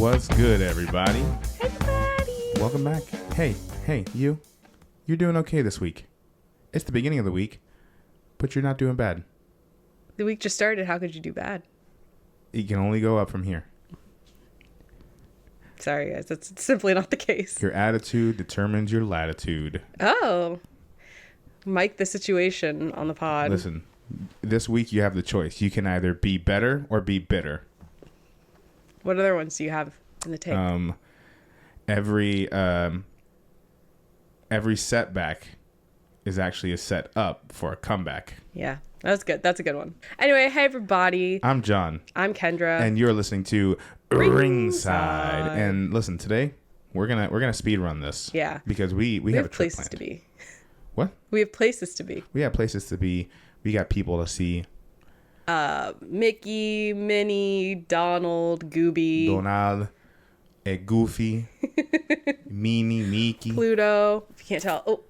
What's good, everybody? Everybody! Welcome back. Hey, you. You're doing okay this week. It's the beginning of the week, but you're not doing bad. The week just started. How could you do bad? You can only go up from here. Sorry, guys. That's simply not the case. Your attitude determines your latitude. Oh. Mic the situation on the pod. Listen, this week you have the choice. You can either be better or be bitter. What other ones do you have in the tank? Every setback is actually a set up for a comeback. Yeah, that's good. That's a good one. Anyway, hey everybody. I'm John. I'm Kendra. And you're listening to Ringside. And listen, today we're gonna speed run this. Yeah. Because we have a trip places planned. to be. What? We have places to be. We have places to be. We got people to see. Mickey, Minnie, Donald, Gooby, Donald, Goofy, Minnie, Mickey, Pluto. If you can't tell, oh,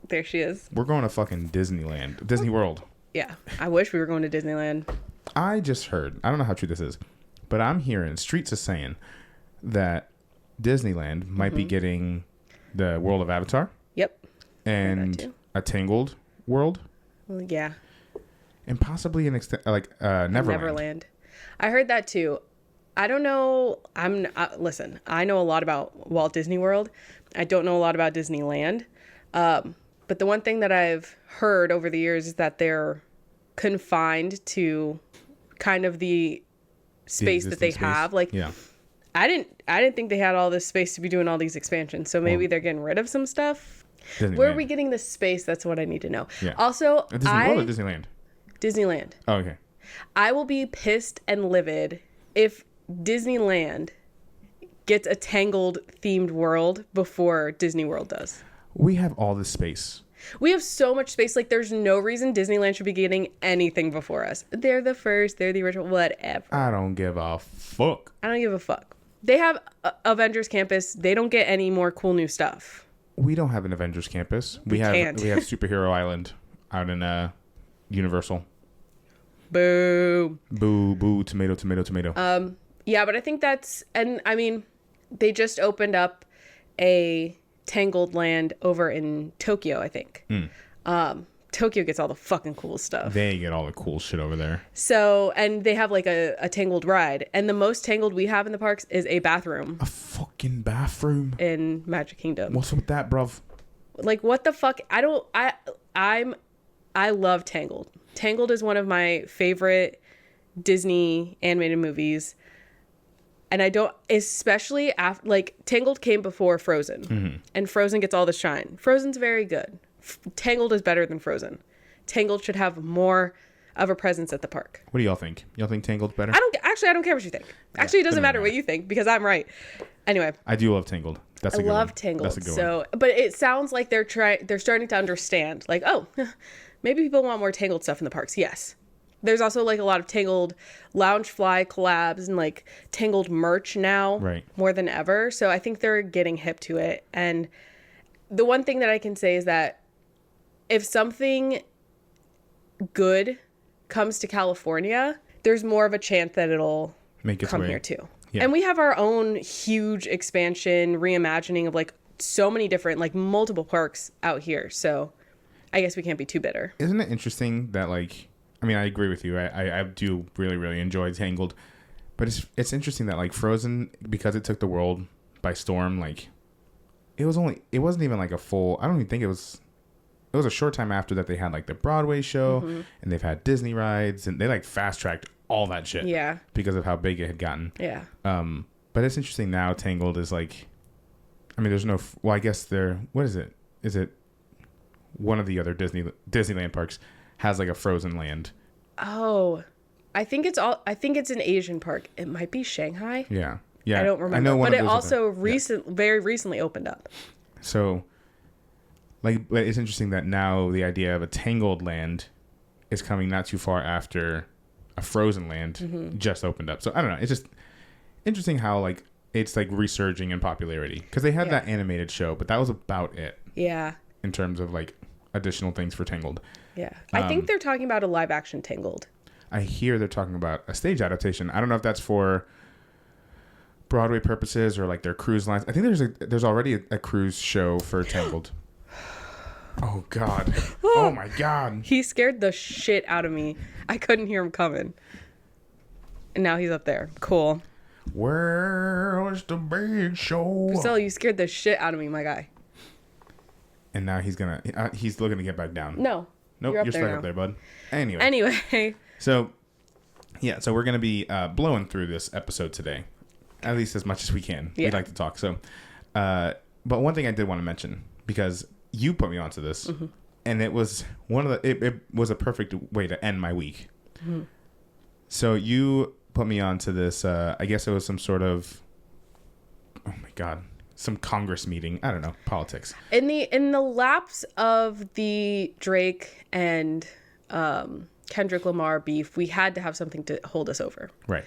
there she is. We're going to fucking Disneyland, Disney World. Yeah, I wish we were going to Disneyland. I just heard, I don't know how true this is, but I'm hearing streets are saying that Disneyland might be getting the world of Avatar. Yep. And a Tangled world. Well, yeah. And possibly Neverland. I heard that too. I don't know. Listen, I know a lot about Walt Disney World. I don't know a lot about Disneyland. But the one thing that I've heard over the years is that they're confined to kind of the space that they have. Like, yeah. I didn't think they had all this space to be doing all these expansions. So maybe they're getting rid of some stuff. Disneyland. Where are we getting this space? That's what I need to know. Yeah. Also, Disney World or Disneyland? Disneyland. Oh, okay. I will be pissed and livid if Disneyland gets a Tangled themed world before Disney World does. We have all this space. We have so much space. Like, there's no reason Disneyland should be getting anything before us. They're the first. They're the original. Whatever. I don't give a fuck. I don't give a fuck. They have Avengers Campus. They don't get any more cool new stuff. We don't have an Avengers Campus. We have Superhero Island out in Universal. Boo. Boo, boo, tomato, tomato, tomato. Yeah, but I think they just opened up a Tangled land over in Tokyo, I think. Tokyo gets all the fucking cool stuff. They get all the cool shit over there. So, and they have like a Tangled ride. And the most Tangled we have in the parks is a bathroom. A fucking bathroom? In Magic Kingdom. What's with that, bruv? Like, what the fuck? I love Tangled. Tangled is one of my favorite Disney animated movies. And I don't, especially after, like, Tangled came before Frozen. Mm-hmm. And Frozen gets all the shine. Frozen's very good. Tangled is better than Frozen. Tangled should have more of a presence at the park. What do y'all think? Y'all think Tangled's better? I don't care what you think. Actually, it doesn't matter what you think because I'm right. Anyway. I do love Tangled. That's a good one. I love Tangled. That's a good one. But it sounds like they're starting to understand. Like, oh, maybe people want more Tangled stuff in the parks. Yes. There's also like a lot of Tangled Loungefly collabs and like Tangled merch now. Right. More than ever. So I think they're getting hip to it. And the one thing that I can say is that if something good comes to California, there's more of a chance that it'll come here too. Yeah. And we have our own huge expansion, reimagining of like so many different, like multiple parks out here. So I guess we can't be too bitter. Isn't it interesting that like, I mean, I agree with you. I do really, really enjoy Tangled. But it's interesting that like Frozen, because it took the world by storm, like it wasn't even like a full, I don't even think it was a short time after that they had like the Broadway show and they've had Disney rides and they like fast tracked all that shit. Yeah. Because of how big it had gotten. Yeah. But it's interesting now Tangled is like, I mean, there's no, well, I guess what is it? Is it one of the other Disneyland parks has like a Frozen land? Oh, I think it's an Asian park. It might be Shanghai. Yeah. Yeah. I don't remember. I know but it also very recently opened up. So like, it's interesting that now the idea of a Tangled land is coming not too far after a Frozen land just opened up. So I don't know. It's just interesting how like it's like resurging in popularity because they had that animated show, but that was about it. Yeah. In terms of like additional things for Tangled. Yeah. I think they're talking about a live action Tangled. I hear they're talking about a stage adaptation. I don't know if that's for Broadway purposes or like their cruise lines. I think there's already a cruise show for Tangled. Oh God. Oh my God. He scared the shit out of me. I couldn't hear him coming. And now he's up there. Cool. Where's the big show? Priscilla, you scared the shit out of me, my guy. And now he's looking to get back down. No. Nope, you're stuck up there, bud. Anyway. So we're going to be blowing through this episode today. At least as much as we can. Yeah. We like to talk. So, but one thing I did want to mention, because you put me onto this, mm-hmm. and it was it was a perfect way to end my week. Mm-hmm. So you put me onto this, I guess it was some sort of, oh my God, some Congress meeting. I don't know, politics. In the lapse of the Drake and Kendrick Lamar beef, we had to have something to hold us over. Right.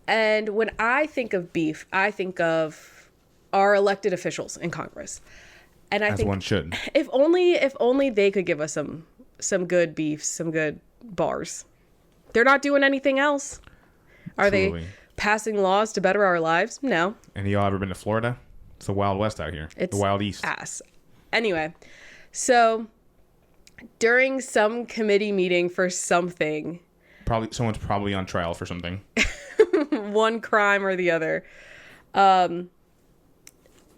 And when I think of beef, I think of our elected officials in Congress. And I think one should. If only they could give us some good beefs, some good bars. They're not doing anything else. Are Truly. They passing laws to better our lives? No. And y'all ever been to Florida? It's the Wild West out here. It's the Wild East. Ass. Anyway, so during some committee meeting for something, someone's probably on trial for something. One crime or the other.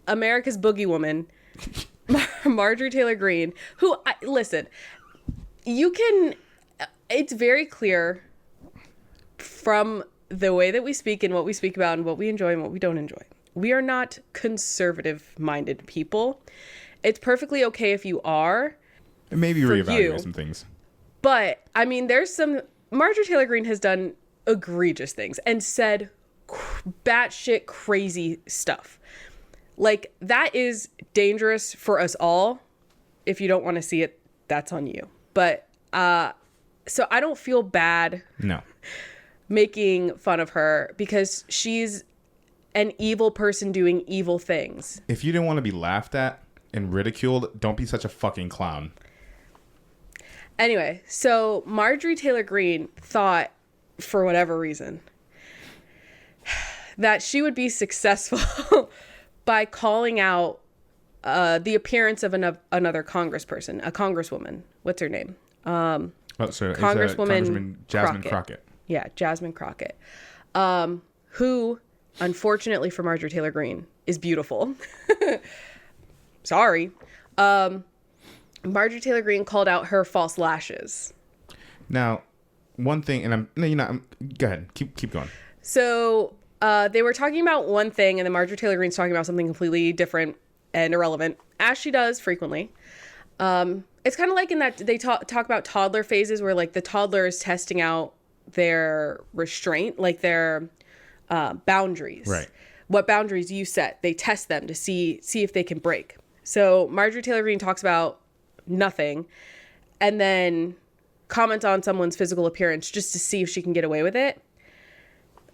America's Boogie Woman, Marjorie Taylor Greene, listen, it's very clear from the way that we speak and what we speak about and what we enjoy and what we don't enjoy. We are not conservative-minded people. It's perfectly okay if you are. And maybe reevaluate some things. But, I mean, Marjorie Taylor Greene has done egregious things and said batshit crazy stuff. Like, that is dangerous for us all. If you don't want to see it, that's on you. But, so I don't feel bad. No. Making fun of her because she's an evil person doing evil things. If you didn't want to be laughed at and ridiculed, don't be such a fucking clown. Anyway, so Marjorie Taylor Greene thought, for whatever reason, that she would be successful by calling out the appearance of another congressperson, a congresswoman. What's her name? Congresswoman Jasmine Crockett. Yeah, Jasmine Crockett, who, unfortunately for Marjorie Taylor Greene, is beautiful. Sorry. Marjorie Taylor Greene called out her false lashes. Now, one thing, and go ahead, keep going. So they were talking about one thing, and then Marjorie Taylor Greene's talking about something completely different and irrelevant, as she does frequently. It's kind of like in that they talk about toddler phases where like the toddler is testing out their restraint, like their boundaries. Right. What boundaries you set, they test them to see if they can break. So Marjorie Taylor Greene talks about nothing and then comments on someone's physical appearance just to see if she can get away with it.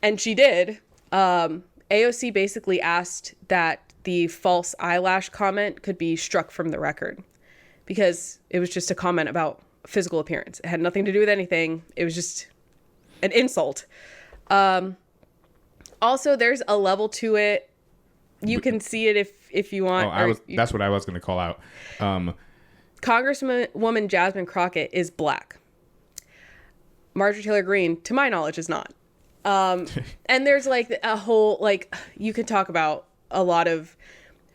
And she did. AOC basically asked that the false eyelash comment could be struck from the record because it was just a comment about physical appearance. It had nothing to do with anything. It was just an insult. Also, there's a level to it. You can see it if you want. That's what I was going to call out. Congresswoman Jasmine Crockett is black. Marjorie Taylor Greene, to my knowledge, is not. And there's like a whole, like, you can talk about a lot of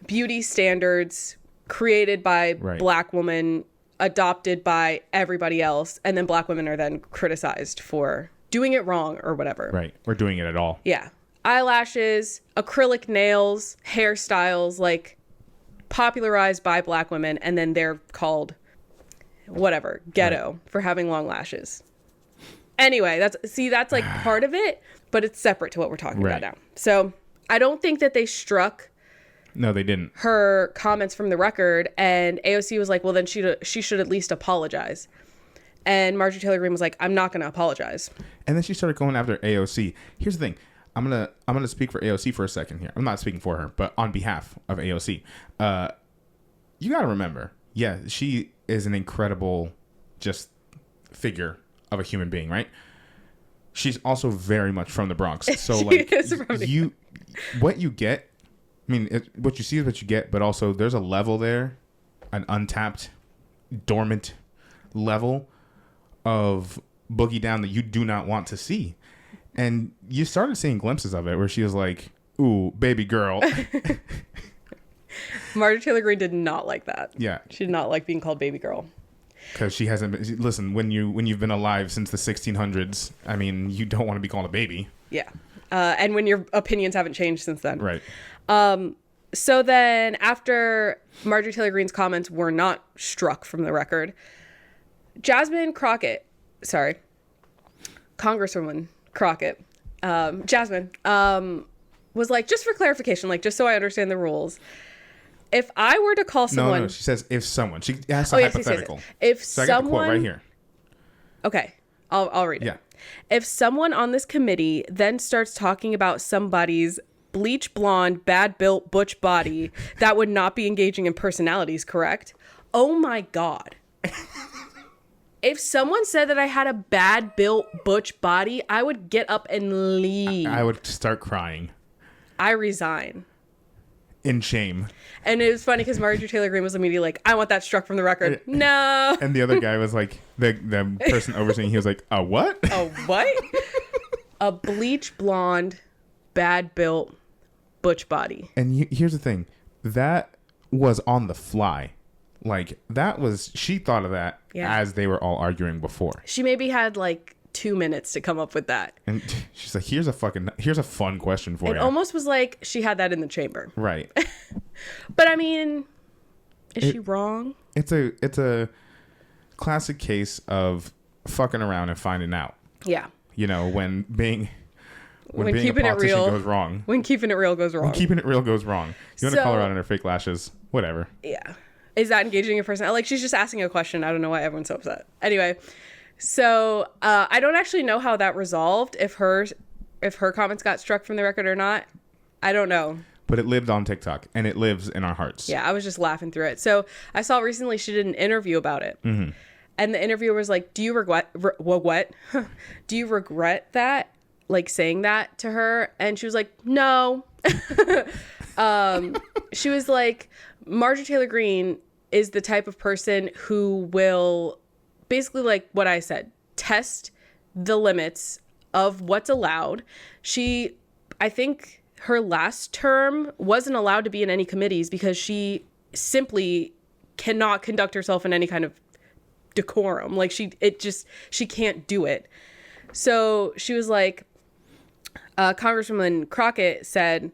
beauty standards created by black women, adopted by everybody else, and then black women are then criticized for doing it wrong or whatever. Right. Or doing it at all. Yeah. Eyelashes, acrylic nails, hairstyles, like popularized by black women, and then they're called whatever, ghetto, for having long lashes. Anyway, that's like part of it, but it's separate to what we're talking about now. So I don't think that they struck. No, they didn't. Her comments from the record, and AOC was like, well, then she should at least apologize. And Marjorie Taylor Greene was like, I'm not going to apologize. And then she started going after AOC. Here's the thing. I'm gonna speak for AOC for a second here. I'm not speaking for her, but on behalf of AOC. You got to remember, yeah, she is an incredible just figure of a human being, right? she's also very much from the Bronx. So She like is from the- what you get, I mean, what you see is what you get, but also there's a level there, an untapped, dormant level of Boogie Down that you do not want to see. And you started seeing glimpses of it where she was like, ooh, baby girl. Marjorie Taylor Greene did not like that. Yeah. She did not like being called baby girl. Because she hasn't been, listen, when you've been alive since the 1600s, I mean, you don't want to be called a baby. Yeah. And when your opinions haven't changed since then. Right. So then after Marjorie Taylor Greene's comments were not struck from the record, Congresswoman Crockett, Jasmine, was like, just for clarification, like, just so I understand the rules, if I were to call someone... No, she says if someone. She asks a hypothetical. Yes. If so someone... I got the quote right here. Okay, I'll read it. Yeah. If someone on this committee then starts talking about somebody's bleach blonde, bad-built butch body, that would not be engaging in personalities, correct? Oh my God. If someone said that I had a bad-built butch body, I would get up and leave. I would start crying. I resign. In shame. And it was funny because Marjorie Taylor Greene was immediately like, I want that struck from the record. No. And the other guy was like, the person overseeing, he was like, a what? A what? A bleach blonde, bad built butch body. And here's the thing. That was on the fly. Like, she thought of that as they were all arguing before. She maybe had like 2 minutes to come up with that. And she's like, here's a fun question for you. It almost was like she had that in the chamber. Right. But I mean, is she wrong? It's a classic case of fucking around and finding out. Yeah. You know, when being keeping a it real goes wrong. When keeping it real goes wrong. When keeping it real goes wrong. You want to call her out on her fake lashes, whatever. Yeah. Is that engaging in person? Like, she's just asking a question. I don't know why everyone's so upset. Anyway, so I don't actually know how that resolved, if her comments got struck from the record or not. I don't know. But it lived on TikTok, and it lives in our hearts. Yeah, I was just laughing through it. So I saw recently she did an interview about it. Mm-hmm. And the interviewer was like, do you regret what? Do you regret that? Like, saying that to her? And she was like, no. She was like, Marjorie Taylor Greene is the type of person who will basically, like what I said, test the limits of what's allowed. I think her last term wasn't allowed to be in any committees because she simply cannot conduct herself in any kind of decorum. Like, she can't do it. So she was like, Congresswoman Crockett said,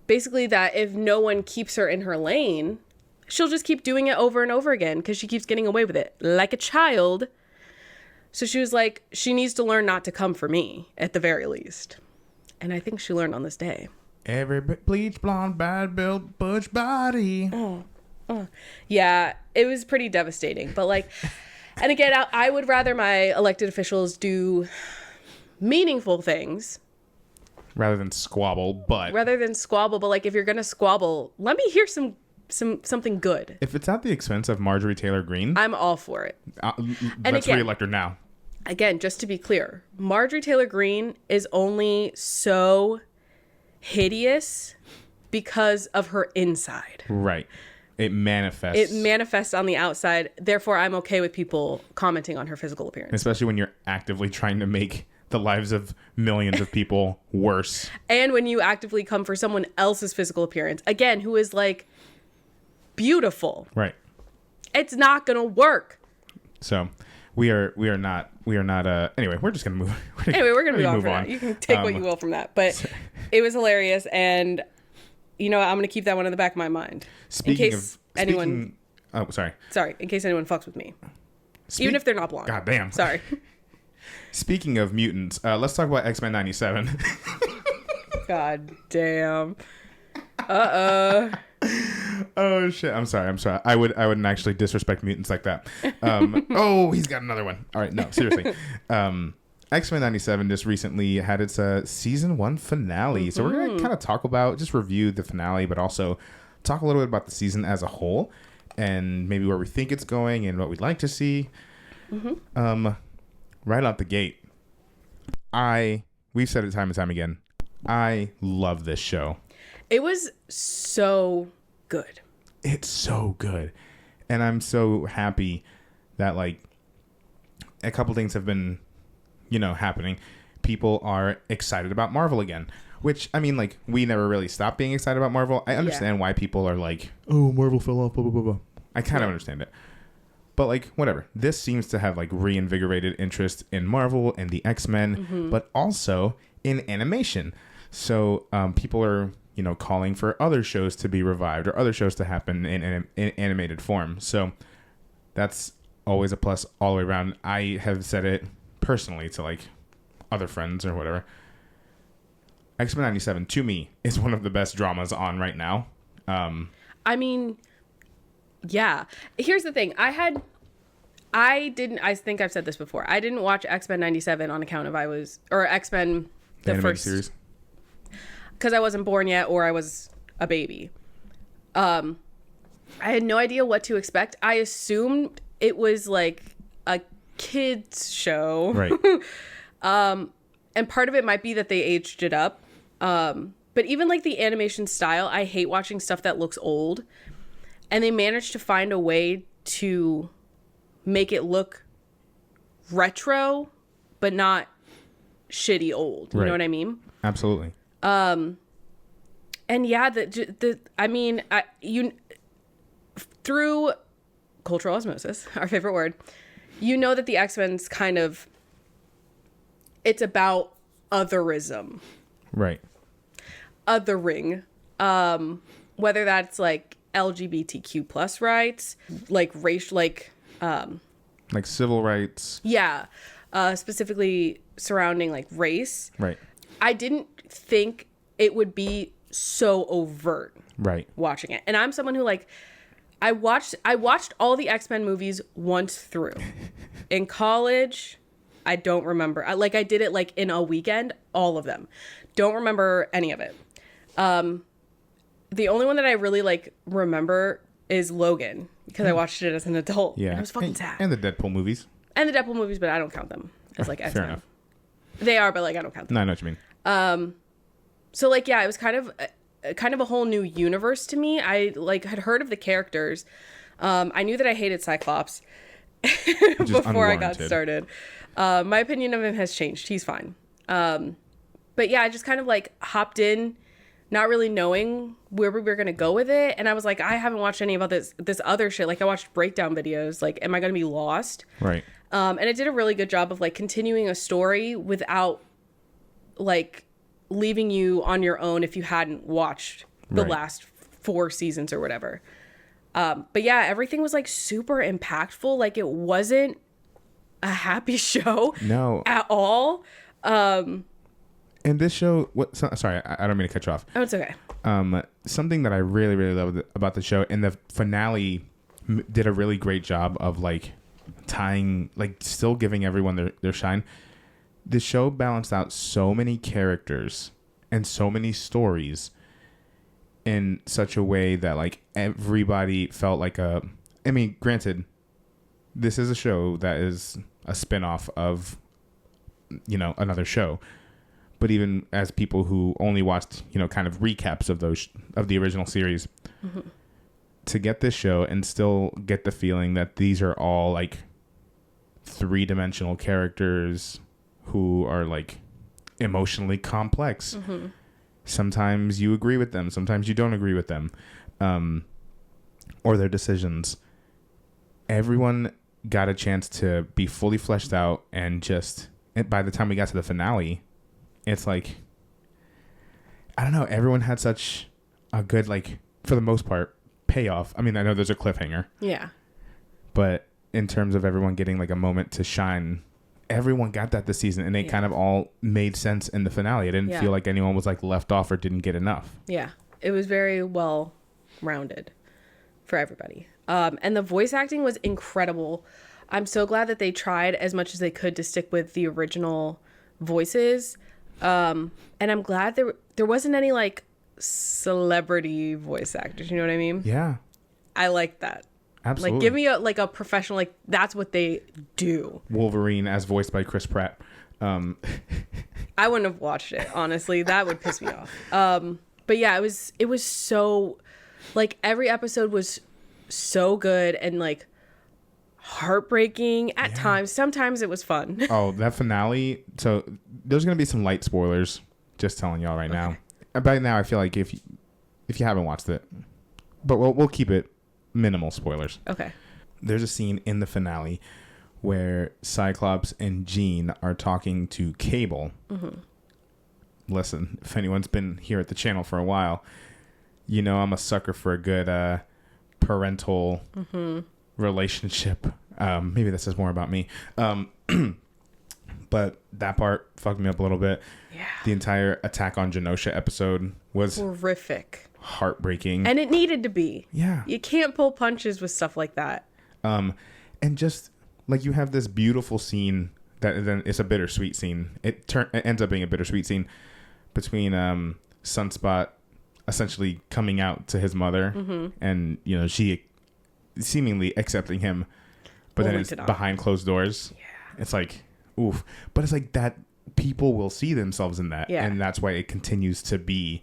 basically that if no one keeps her in her lane, she'll just keep doing it over and over again because she keeps getting away with it like a child. So she was like, she needs to learn not to come for me at the very least. And I think she learned on this day. Every bleach blonde, bad built butch body. Yeah, it was pretty devastating. But like, and again, I would rather my elected officials do meaningful things. Rather than squabble, but like, if you're gonna squabble, let me hear something good. If it's at the expense of Marjorie Taylor Greene, I'm all for it. Let's re-elect her now. Again, just to be clear, Marjorie Taylor Greene is only so hideous because of her inside. Right. It manifests on the outside. Therefore, I'm okay with people commenting on her physical appearance. Especially when you're actively trying to make the lives of millions of people worse. And when you actively come for someone else's physical appearance, again, who is like beautiful. Right. It's not going to work. So we are not anyway, we're just going to move. We're going to move on from that. You can take what you will from that. But it was hilarious. And you know what? I'm going to keep that one in the back of my mind. In case anyone fucks with me. Even if they're not blonde. God damn. Sorry. Speaking of mutants, let's talk about X-Men 97. God damn. Oh shit! I'm sorry. I wouldn't actually disrespect mutants like that. Oh, he's got another one. All right, no, seriously. X-Men 97 just recently had its season 1 finale, so we're gonna kind of talk about, just review the finale, but also talk a little bit about the season as a whole, and maybe where we think it's going and what we'd like to see. right out the gate, we've said it time and time again, I love this show. It was so good. It's so good. And I'm so happy that, like, a couple things have been, happening. People are excited about Marvel again. Which, I mean, like, we never really stopped being excited about Marvel. I understand why people are like, oh, Marvel fell off, blah, blah, blah, blah. I kind of understand it. But, like, whatever. This seems to have, like, reinvigorated interest in Marvel and the X-Men, but also in animation. So people are, calling for other shows to be revived or other shows to happen in animated form. So that's always a plus all the way around. I have said it personally to, like, other friends or whatever. X-Men 97, to me, is one of the best dramas on right now. I mean, yeah. Here's the thing. I think I've said this before. I didn't watch X-Men 97 on account of X-Men, the first series. Because I wasn't born yet or I was a baby. I had no idea what to expect. I assumed it was like a kids show. Right. And part of it might be that they aged it up. But even like the animation style, I hate watching stuff that looks old. And they managed to find a way to make it look retro, but not shitty old. You know what I mean? Absolutely. And yeah, through cultural osmosis, our favorite word, that the X-Men's kind of, it's about otherism. Right. Othering. Whether that's like LGBTQ plus rights, like racial, like civil rights. Yeah. Specifically surrounding like race. Right. I didn't think it would be so overt. Right. Watching it. And I'm someone who like, I watched all the X-Men movies once through. In college, I don't remember. I did it like in a weekend, all of them. Don't remember any of it. The only one that I really like remember is Logan because I watched it as an adult. Yeah. And I was fucking sad. And the Deadpool movies. But I don't count them as like X-Men. Fair enough. They are, but like I don't count them. No, I know what you mean. So like yeah, it was kind of a whole new universe to me. I like had heard of the characters. I knew that I hated Cyclops before I got started. My opinion of him has changed. He's fine. But yeah, I just kind of like hopped in, not really knowing where we were going to go with it. And I was like, I haven't watched any of this other shit. Like I watched breakdown videos. Like, am I going to be lost? Right. And it did a really good job of like continuing a story without like leaving you on your own if you hadn't watched the last 4 seasons or whatever. But yeah, everything was like super impactful. Like it wasn't a happy show. No. At all. And this show, sorry, I don't mean to cut you off. Oh, it's okay. Something that I really, really loved about the show, and the finale did a really great job of like tying, like still giving everyone their shine. The show balanced out so many characters and so many stories in such a way that like everybody felt like granted, this is a show that is a spinoff of, another show. But even as people who only watched, kind of recaps of the original series, to get this show and still get the feeling that these are all like 3-dimensional characters who are like emotionally complex. Sometimes you agree with them, sometimes you don't agree with them, or their decisions. Everyone got a chance to be fully fleshed out, and by the time we got to the finale, it's like, I don't know, everyone had such a good, like, for the most part, payoff. I mean, I know there's a cliffhanger. Yeah. But in terms of everyone getting, like, a moment to shine, everyone got that this season, and it kind of all made sense in the finale. I didn't feel like anyone was, like, left off or didn't get enough. Yeah. It was very well rounded for everybody. And the voice acting was incredible. I'm so glad that they tried as much as they could to stick with the original voices. And I'm glad there wasn't any like celebrity voice actors. You know what I mean? Yeah. I like that. Absolutely. Like, give me a professional, like, that's what they do. Wolverine as voiced by Chris Pratt. I wouldn't have watched it, honestly. That would piss me off. But yeah, it was so, like, every episode was so good and, like, heartbreaking at times. Sometimes it was fun. Oh, that finale. So there's going to be some light spoilers. Just telling y'all right now. By now, I feel like if you haven't watched it, but we'll keep it minimal spoilers. Okay. There's a scene in the finale where Cyclops and Jean are talking to Cable. Mm-hmm. Listen, if anyone's been here at the channel for a while, you know I'm a sucker for a good parental relationship. Maybe this is more about me. But that part fucked me up a little bit. Yeah. The entire Attack on Genosha episode was horrific. Heartbreaking. And it needed to be. Yeah. You can't pull punches with stuff like that. And just like you have this beautiful scene that then it's a bittersweet scene. It ends up being a bittersweet scene between Sunspot essentially coming out to his mother and, you know, she seemingly accepting him, but then it's behind closed doors. Yeah. It's like, oof. But it's like that people will see themselves in that. Yeah. And that's why it continues to be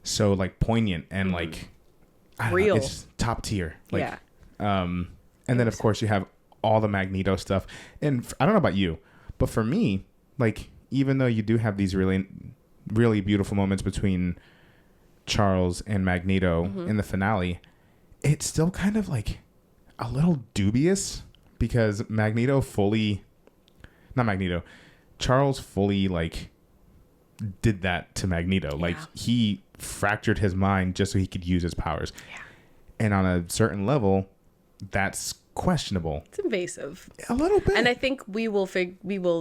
so like poignant and like real. It's top tier. Like, yeah. And then of course you have all the Magneto stuff. And I don't know about you, but for me, like, even though you do have these really, really beautiful moments between Charles and Magneto in the finale, it's still kind of like a little dubious because Charles fully like did that to Magneto. Yeah. Like he fractured his mind just so he could use his powers. Yeah. And on a certain level, that's questionable. It's invasive. A little bit. And I think we will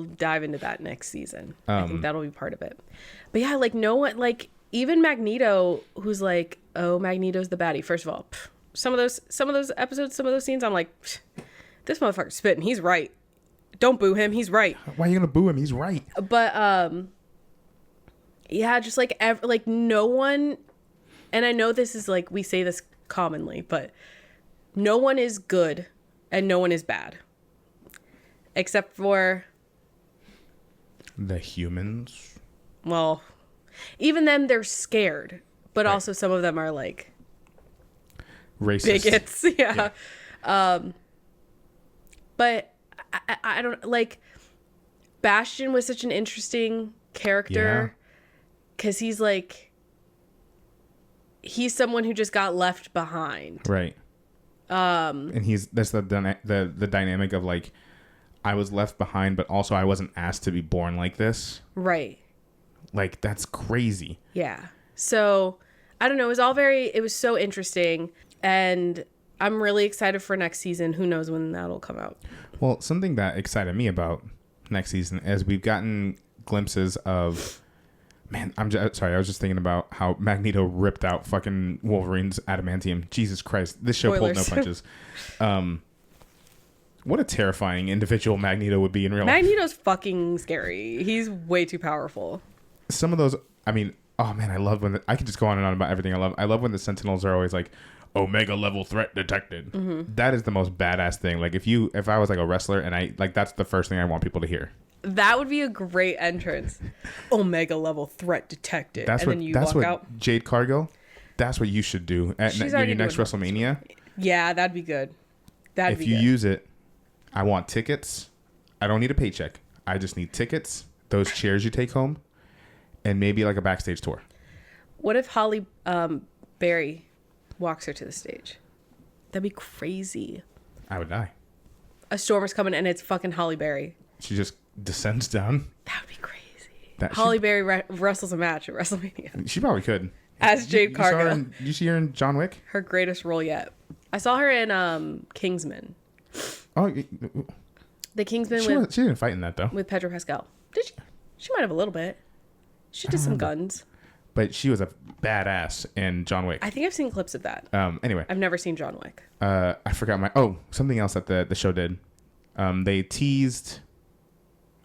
dive into that next season. I think that'll be part of it. But yeah, like no one, like even Magneto, who's like, oh, Magneto's the baddie. First of all, some of those episodes, some of those scenes, I'm like, this motherfucker's spitting. He's right. Don't boo him. He's right. Why are you gonna boo him? He's right. But yeah, just like like no one, and I know this is like we say this commonly, but no one is good and no one is bad, except for the humans. Well, even them, they're scared, but right. Also some of them are like racist bigots. Yeah. But I don't like Bastion was such an interesting character because he's someone who just got left behind. Right. And that's the dynamic of like, I was left behind, but also I wasn't asked to be born like this. Right. Like, that's crazy. Yeah. So I don't know. It was so interesting. And I'm really excited for next season. Who knows when that'll come out? Well, something that excited me about next season is we've gotten glimpses of, man, sorry. I was just thinking about how Magneto ripped out fucking Wolverine's adamantium. Jesus Christ. This show pulled no punches. What a terrifying individual Magneto would be in real life. Magneto's fucking scary. He's way too powerful. Some of those, I mean, oh man, I love when I could just go on and on about everything I love. I love when the Sentinels are always like, Omega level threat detected. Mm-hmm. That is the most badass thing. Like if I was like a wrestler and I like, that's the first thing I want people to hear. That would be a great entrance. Omega level threat detected. That's and then you walk out. Jade Cargill, that's what you should do at your next WrestleMania. Yeah, that'd be good. If you use it, I want tickets. I don't need a paycheck. I just need tickets, those chairs you take home, and maybe like a backstage tour. What if Holly Berry walks her to the stage? That'd be crazy. I would die. A storm is coming and it's fucking Holly Berry. She just descends down. That would be crazy. Holly Berry wrestles a match at WrestleMania. She probably could. As Jade Cargill. Did you see her in John Wick? Her greatest role yet. I saw her in Kingsman. Oh, the Kingsman. She didn't fight in that though. With Pedro Pascal. Did she? She might have a little bit. She did some guns. But she was a badass in John Wick. I think I've seen clips of that. Anyway. I've never seen John Wick. I forgot something else that the show did. They teased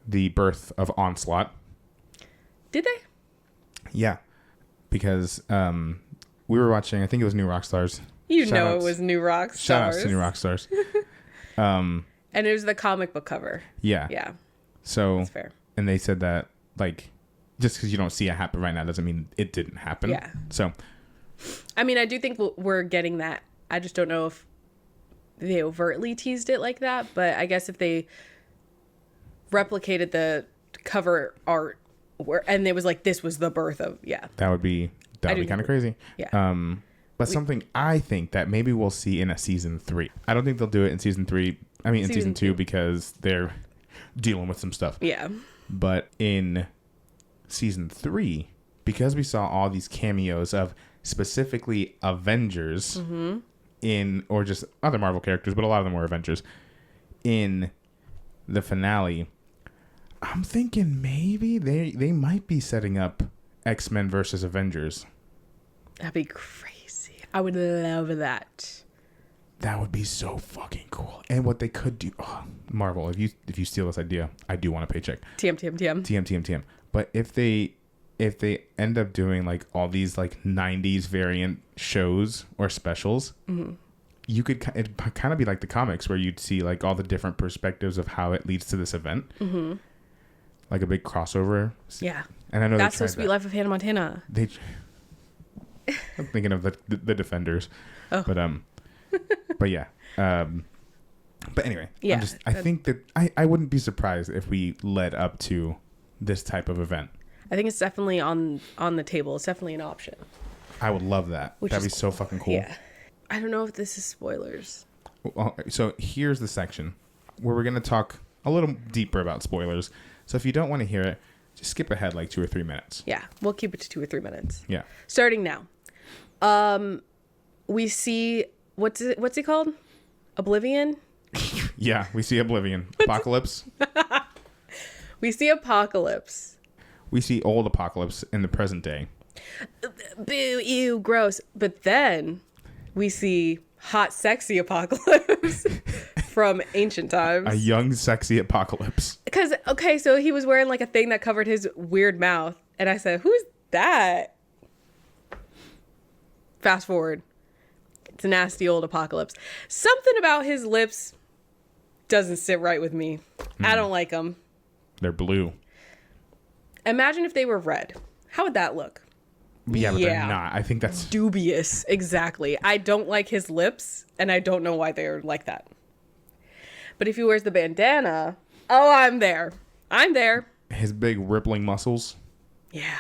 the birth of Onslaught. Did they? Yeah. Because we were watching, I think it was New Rockstars, It was New Rock Stars. Shout outs to New Rock Stars. And it was the comic book cover. Yeah. Yeah. So, that's fair. And they said that, like, just because you don't see it happen right now doesn't mean it didn't happen. Yeah. So, I mean, I do think we're getting that. I just don't know if they overtly teased it like that, but I guess if they replicated the cover art and it was like, this was the birth of, that would be kind of crazy. Yeah. But something I think that maybe we'll see in a season 3. I don't think they'll do it in season 3. I mean, in season 2 because they're dealing with some stuff. Yeah. But in season 3, because we saw all these cameos of specifically Avengers or just other Marvel characters, but a lot of them were Avengers in the finale, I'm thinking maybe they might be setting up X-Men versus Avengers. That'd be crazy. I would love that. That would be so fucking cool. And what they could do, Marvel, if you steal this idea, I do want a paycheck. TM. But if they end up doing like all these like 90s variant shows or specials, you could kind of be like the comics where you'd see like all the different perspectives of how it leads to this event. Like a big crossover. Yeah. And I know That's the Sweet Life of Hannah Montana. I'm thinking of the Defenders. Oh. But yeah. But anyway, yeah. I think that I wouldn't be surprised if we led up to this type of event. I think it's definitely on the table. It's definitely an option. I would love that. That'd be so fucking cool. Yeah. I don't know if this is spoilers. Well, so here's the section where we're going to talk a little deeper about spoilers. So if you don't want to hear it, just skip ahead like 2 or 3 minutes. Yeah, we'll keep it to 2 or 3 minutes. Yeah. Starting now. We see what's it called? Oblivion? Yeah, we see Oblivion. Apocalypse. We see Apocalypse. We see old Apocalypse in the present day. Boo, ew, gross. But then we see hot, sexy Apocalypse from ancient times. A young, sexy Apocalypse. Because, okay, so he was wearing like a thing that covered his weird mouth. And I said, who's that? Fast forward. It's a nasty old Apocalypse. Something about his lips doesn't sit right with me. I don't like them. They're blue. Imagine if they were red. How would that look? Yeah, but they're not. I think that's dubious. Exactly. I don't like his lips, and I don't know why they're like that. But if he wears the bandana, oh, I'm there. I'm there. His big rippling muscles. Yeah.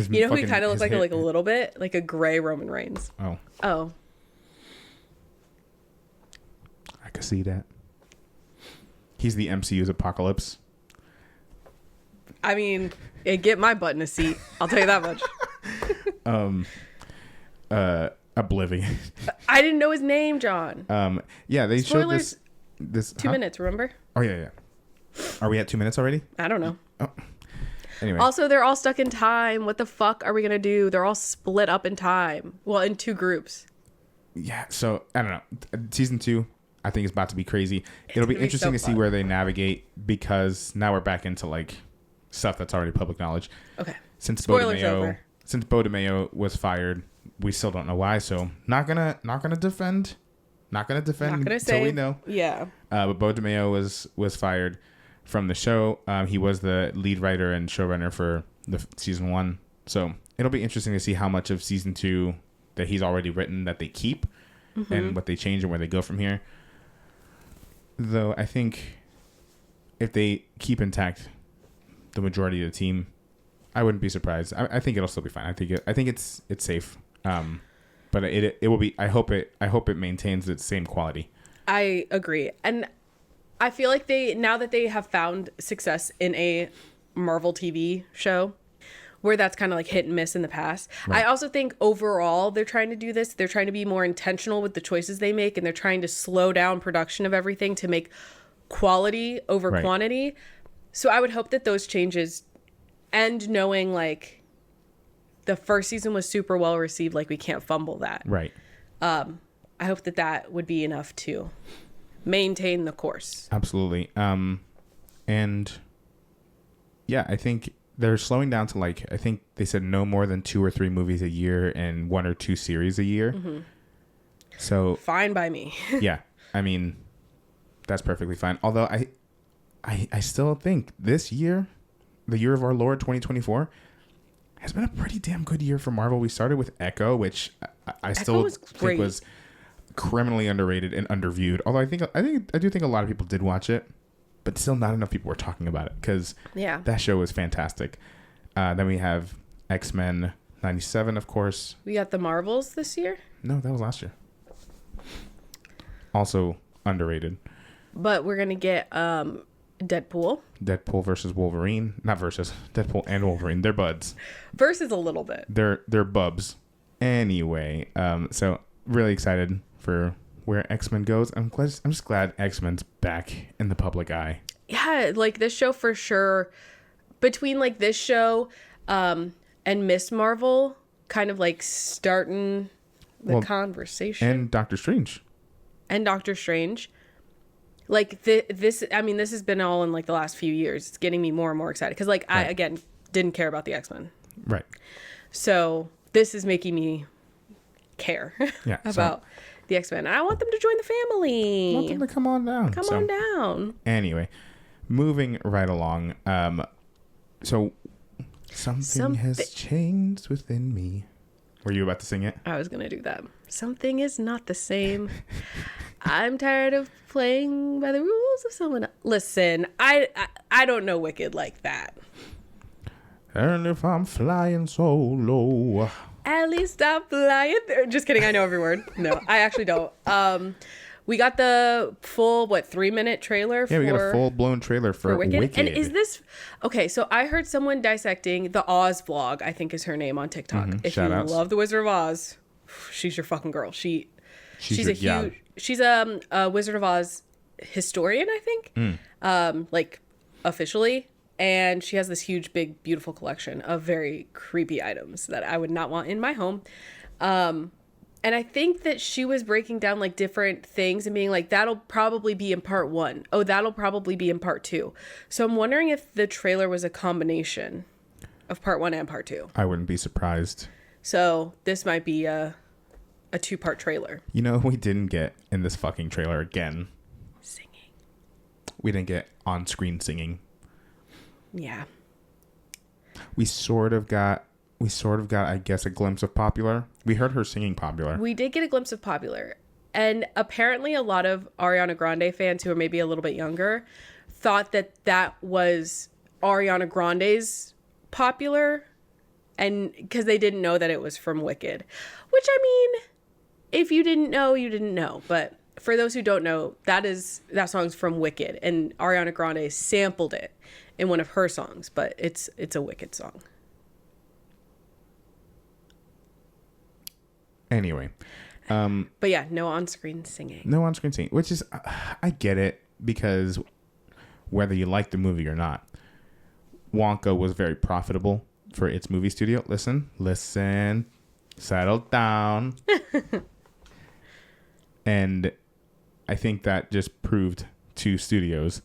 You know who he kind of looks like a little bit? Like a gray Roman Reigns. Oh. I could see that. He's the MCU's Apocalypse. I mean, it'd get my butt in a seat. I'll tell you that much. Oblivion. I didn't know his name, John. Yeah, they Spoilers, showed this 2 minutes, remember? Oh, yeah. Are we at 2 minutes already? I don't know. Oh. Anyway. Also, they're all stuck in time. What the fuck are we going to do? They're all split up in time. Well, in 2 groups. Yeah, so, I don't know. Season 2, I think it's about to be crazy. It'll be interesting to see where they navigate because now we're back into, like, stuff that's already public knowledge. Okay. Since Bo DeMayo was fired, we still don't know why, so not gonna defend until we know. Yeah. But Bo DeMayo was fired from the show. He was the lead writer and showrunner for the season 1. So it'll be interesting to see how much of season 2 that he's already written that they keep and what they change and where they go from here. Though I think if they keep intact the majority of the team, I wouldn't be surprised. I think it'll still be fine. I think it's safe. But it will be. I hope it maintains its same quality. I agree, and I feel like now that they have found success in a Marvel TV show, where that's kind of like hit and miss in the past. Right. I also think overall they're trying to do this. They're trying to be more intentional with the choices they make, and they're trying to slow down production of everything to make quality over quantity. So I would hope that those changes, and knowing like the first season was super well received, like we can't fumble that. Right. I hope that would be enough to maintain the course. Absolutely. And yeah, I think they're slowing down to like, I think they said no more than 2 or 3 movies a year and 1 or 2 series a year. So fine by me. yeah, I mean, that's perfectly fine. Although I still think this year, the year of our Lord 2024, has been a pretty damn good year for Marvel. We started with Echo, which I still think was criminally underrated and underviewed. Although I do think a lot of people did watch it, but still not enough people were talking about it because that show was fantastic. Then we have X-Men 97, of course. We got the Marvels this year? No, that was last year. Also underrated. But we're going to get Deadpool. Deadpool versus Wolverine. Not versus. Deadpool and Wolverine. They're buds. Versus a little bit. They're bubs. Anyway, so really excited for where X-Men goes. I'm just glad X-Men's back in the public eye. Yeah, like this show for sure. Between like this show and Miss Marvel, kind of like starting the conversation. And Doctor Strange. Like this has been all in like the last few years. It's getting me more and more excited because like I again didn't care about the X-Men. Right. So this is making me care about the X-Men. I want them to join the family. I want them to come on down. Come on down. Anyway, moving right along. So something has changed within me. Were you about to sing it? I was going to do that. Something is not the same. I'm tired of playing by the rules of someone else. Listen, I don't know Wicked like that. And if I'm flying so low. At least I'm flying there. Just kidding. I know every word. No, I actually don't. We got the full, 3-minute trailer for... Yeah, we got a full-blown trailer for Wicked. And is this... Okay, so I heard someone dissecting the Oz vlog, I think is her name on TikTok. Mm-hmm. If you love The Wizard of Oz, she's your fucking girl. She's a huge... She's a Wizard of Oz historian, I think. Like, officially. And she has this huge, big, beautiful collection of very creepy items that I would not want in my home. And I think that she was breaking down like different things and being like, that'll probably be in part 1. Oh, that'll probably be in part 2. So I'm wondering if the trailer was a combination of part 1 and part 2. I wouldn't be surprised. So this might be a 2-part trailer. You know, we didn't get in this fucking trailer again. Singing. We didn't get on-screen singing. Yeah. We sort of got, I guess, a glimpse of Popular. We heard her singing Popular. We did get a glimpse of Popular. And apparently a lot of Ariana Grande fans who are maybe a little bit younger thought that was Ariana Grande's Popular. And because they didn't know that it was from Wicked. Which, I mean, if you didn't know, you didn't know. But for those who don't know, that song's from Wicked. And Ariana Grande sampled it in one of her songs. But it's a Wicked song. Anyway. But yeah, no on-screen singing. No on-screen singing, which is, I get it, because whether you like the movie or not, Wonka was very profitable for its movie studio. Listen, settle down. And I think that just proved to studios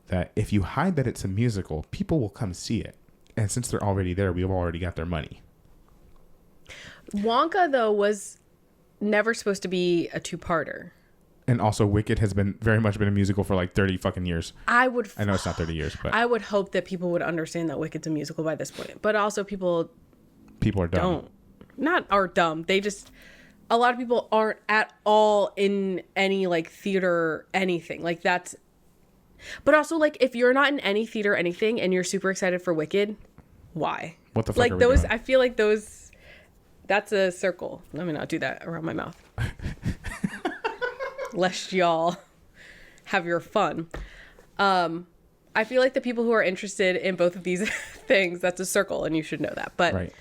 that if you hide that it's a musical, people will come see it. And since they're already there, we've already got their money. Wonka, though, was never supposed to be a 2-parter. And also, Wicked has been very much been a musical for like 30 fucking years. I know it's not 30 years, but... I would hope that people would understand that Wicked's a musical by this point. But also, people are dumb. Not are dumb. They just... A lot of people aren't at all in any, like, theater anything. Like, that's... But also, like, if you're not in any theater anything and you're super excited for Wicked, why? What the fuck like, are we those, doing? I feel like those... That's a circle. Let me not do that around my mouth. Lest y'all have your fun. I feel like the people who are interested in both of these things, that's a circle, and you should know that. But right.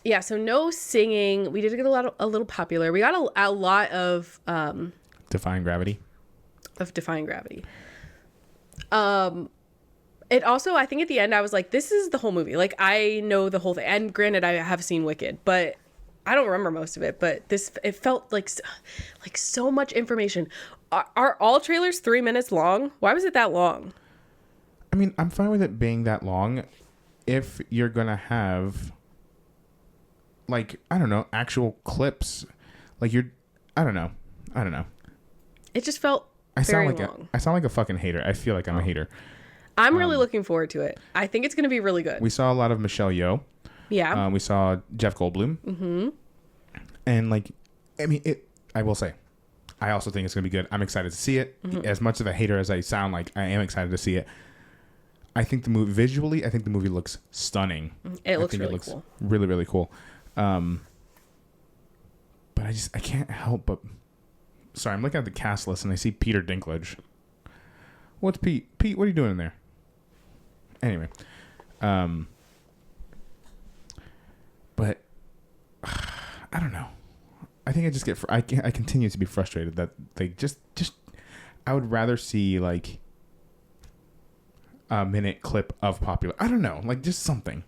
Yeah, so no singing. We did get a little Popular. We got a lot of Defying Gravity. It also, I think at the end I was like, this is the whole movie. Like, I know the whole thing. And granted, I have seen Wicked, but I don't remember most of it. But it felt like so much information. Are all trailers 3 minutes long? Why was it that long? I mean, I'm fine with it being that long if you're going to have, like, I don't know, actual clips. Like you're, I don't know. It just felt I very sound like long. I sound like a fucking hater. I feel like I'm a hater. I'm really looking forward to it. I think it's going to be really good. We saw a lot of Michelle Yeoh. Yeah. We saw Jeff Goldblum. Mm-hmm. And like, I mean, I will say, I also think it's going to be good. I'm excited to see it. Mm-hmm. As much of a hater as I sound like, I am excited to see it. I think the movie visually, I think the movie looks stunning. It looks really cool. Really, really cool. But I can't help but. Sorry, I'm looking at the cast list and I see Peter Dinklage. What's Pete? Pete, what are you doing in there? Anyway, but I don't know. I think I just get. I continue to be frustrated that they just. I would rather see like a minute clip of Popular. I don't know, like just something.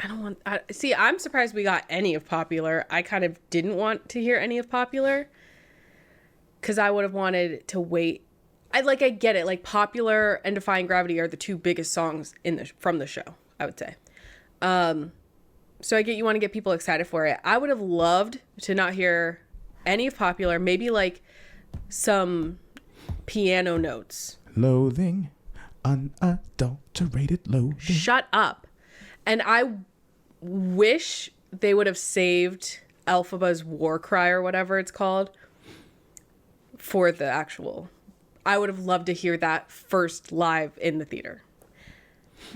I don't want. See, I'm surprised we got any of Popular. I kind of didn't want to hear any of Popular because I would have wanted to wait. I get it. Like Popular and Defying Gravity are the two biggest songs from the show, I would say. So I get you want to get people excited for it. I would have loved to not hear any of Popular, maybe like some piano notes. Loathing, unadulterated loathing. Shut up. And I wish they would have saved Elphaba's War Cry or whatever it's called for the actual. I would have loved to hear that first live in the theater.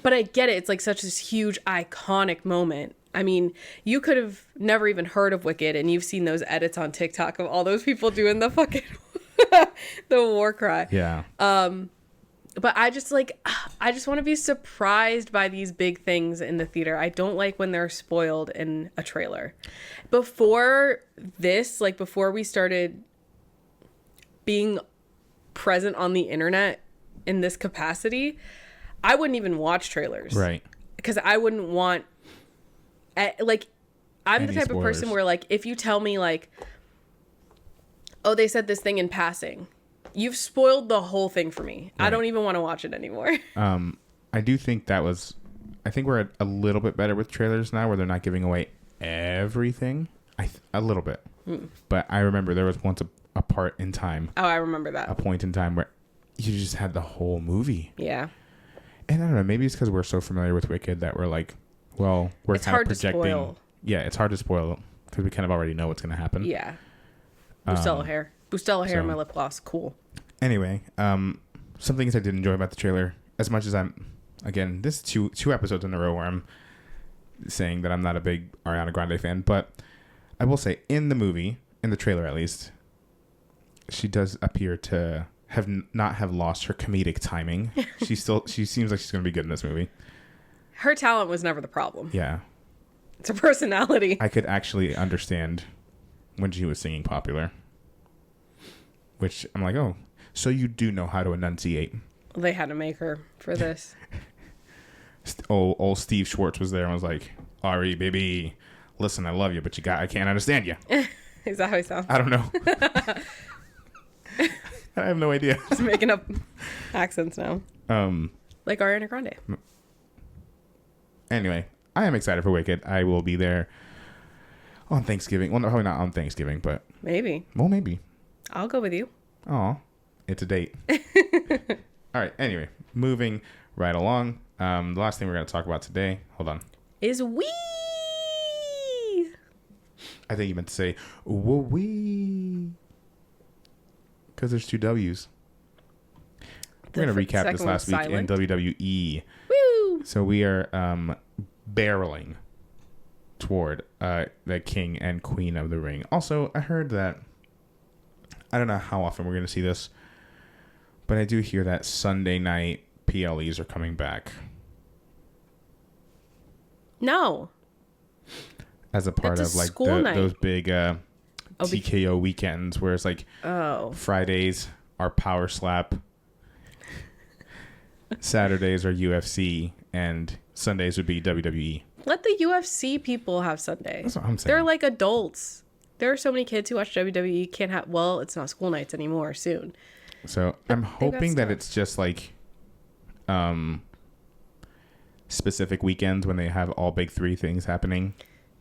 But I get it. It's like such this huge iconic moment. I mean, you could have never even heard of Wicked and you've seen those edits on TikTok of all those people doing the fucking the War Cry. Yeah. But I just want to be surprised by these big things in the theater. I don't like when they're spoiled in a trailer. Before this, like before we started being present on the internet in this capacity, I wouldn't even watch trailers. Right. Because I wouldn't want, like, I'm Any the type spoilers. of person where, like, if you tell me, like, oh, they said this thing in passing, you've spoiled the whole thing for me. Right. I don't even want to watch it anymore. I do think I think we're a little bit better with trailers now where they're not giving away everything. A little bit. But I remember there was once a part in time. Oh, I remember that. A point in time where you just had the whole movie. Yeah. And I don't know, maybe it's because we're so familiar with Wicked that we're like, well, we're kind of projecting. To spoil. Yeah, it's hard to spoil because we kind of already know what's going to happen. Yeah. Bustelo hair in my lip gloss. Cool. Anyway, some things I did enjoy about the trailer, as much as again, this is two episodes in a row where I'm saying that I'm not a big Ariana Grande fan, but I will say in the trailer at least, she does appear to not have lost her comedic timing. She seems like she's going to be good in this movie. Her talent was never the problem. Yeah. It's her personality. I could actually understand when she was singing Popular, which I'm like, oh, so you do know how to enunciate. They had to make her for this. Old Steve Schwartz was there and was like, Ari, baby, listen, I love you, but I can't understand you. Is that how he sounds? I don't know. I have no idea. Just making up accents now. Like Ariana Grande. Anyway, I am excited for Wicked. I will be there on Thanksgiving. Well, no, probably not on Thanksgiving, but maybe. Well, maybe. I'll go with you. Oh, it's a date. All right. Anyway, moving right along. The last thing we're going to talk about today, hold on, is wee. I think you meant to say wee. Because there's two W's. We're going to recap this last week in WWE. Woo! So we are barreling toward the King and Queen of the Ring. Also, I heard that, I don't know how often we're going to see this, but I do hear that Sunday night PLEs are coming back. No. As a part of like those big TKO weekends where it's like Fridays are Power Slap, Saturdays are UFC, and Sundays would be WWE. Let the UFC people have Sunday. That's what I'm saying. They're like adults. There are so many kids who watch WWE can't have. Well, it's not school nights anymore. Soon. So I'm hoping that it's just like specific weekends when they have all big three things happening.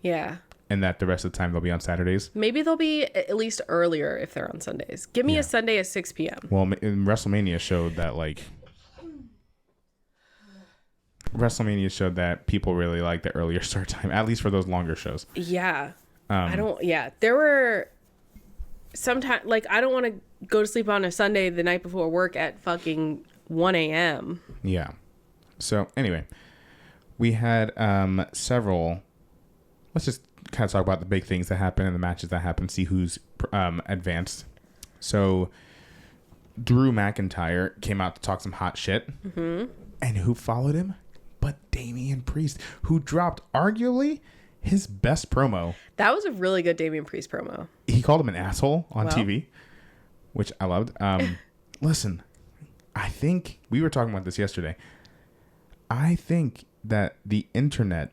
Yeah. and that the rest of the time they'll be on Saturdays. Maybe they'll be at least earlier if they're on Sundays. Give me a Sunday at 6 p.m. Well, WrestleMania showed that people really like the earlier start time, at least for those longer shows. Yeah. There were sometimes, like, I don't want to go to sleep on a Sunday the night before work at fucking 1 a.m. Yeah. So, anyway, we had several. Let's just kind of talk about the big things that happen and the matches that happen, see who's advanced. So, Drew McIntyre came out to talk some hot shit. Mm-hmm. And who followed him? But Damian Priest, who dropped arguably his best promo. That was a really good Damian Priest promo. He called him an asshole on TV, which I loved. Listen, I think we were talking about this yesterday. I think that the internet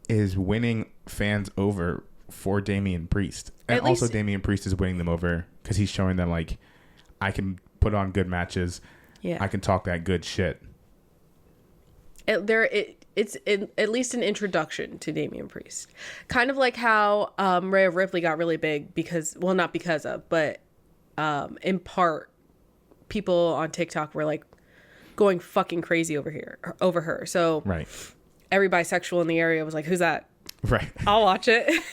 is winning fans over for Damian Priest. And also Damian Priest is winning them over because he's showing them, like, I can put on good matches. Yeah. I can talk that good shit. It's at least an introduction to Damian Priest. Kind of like how Rhea Ripley got really big because, well, not because of, but in part, people on TikTok were like going fucking crazy over her. So right. Every bisexual in the area was like, who's that? Right. I'll watch it.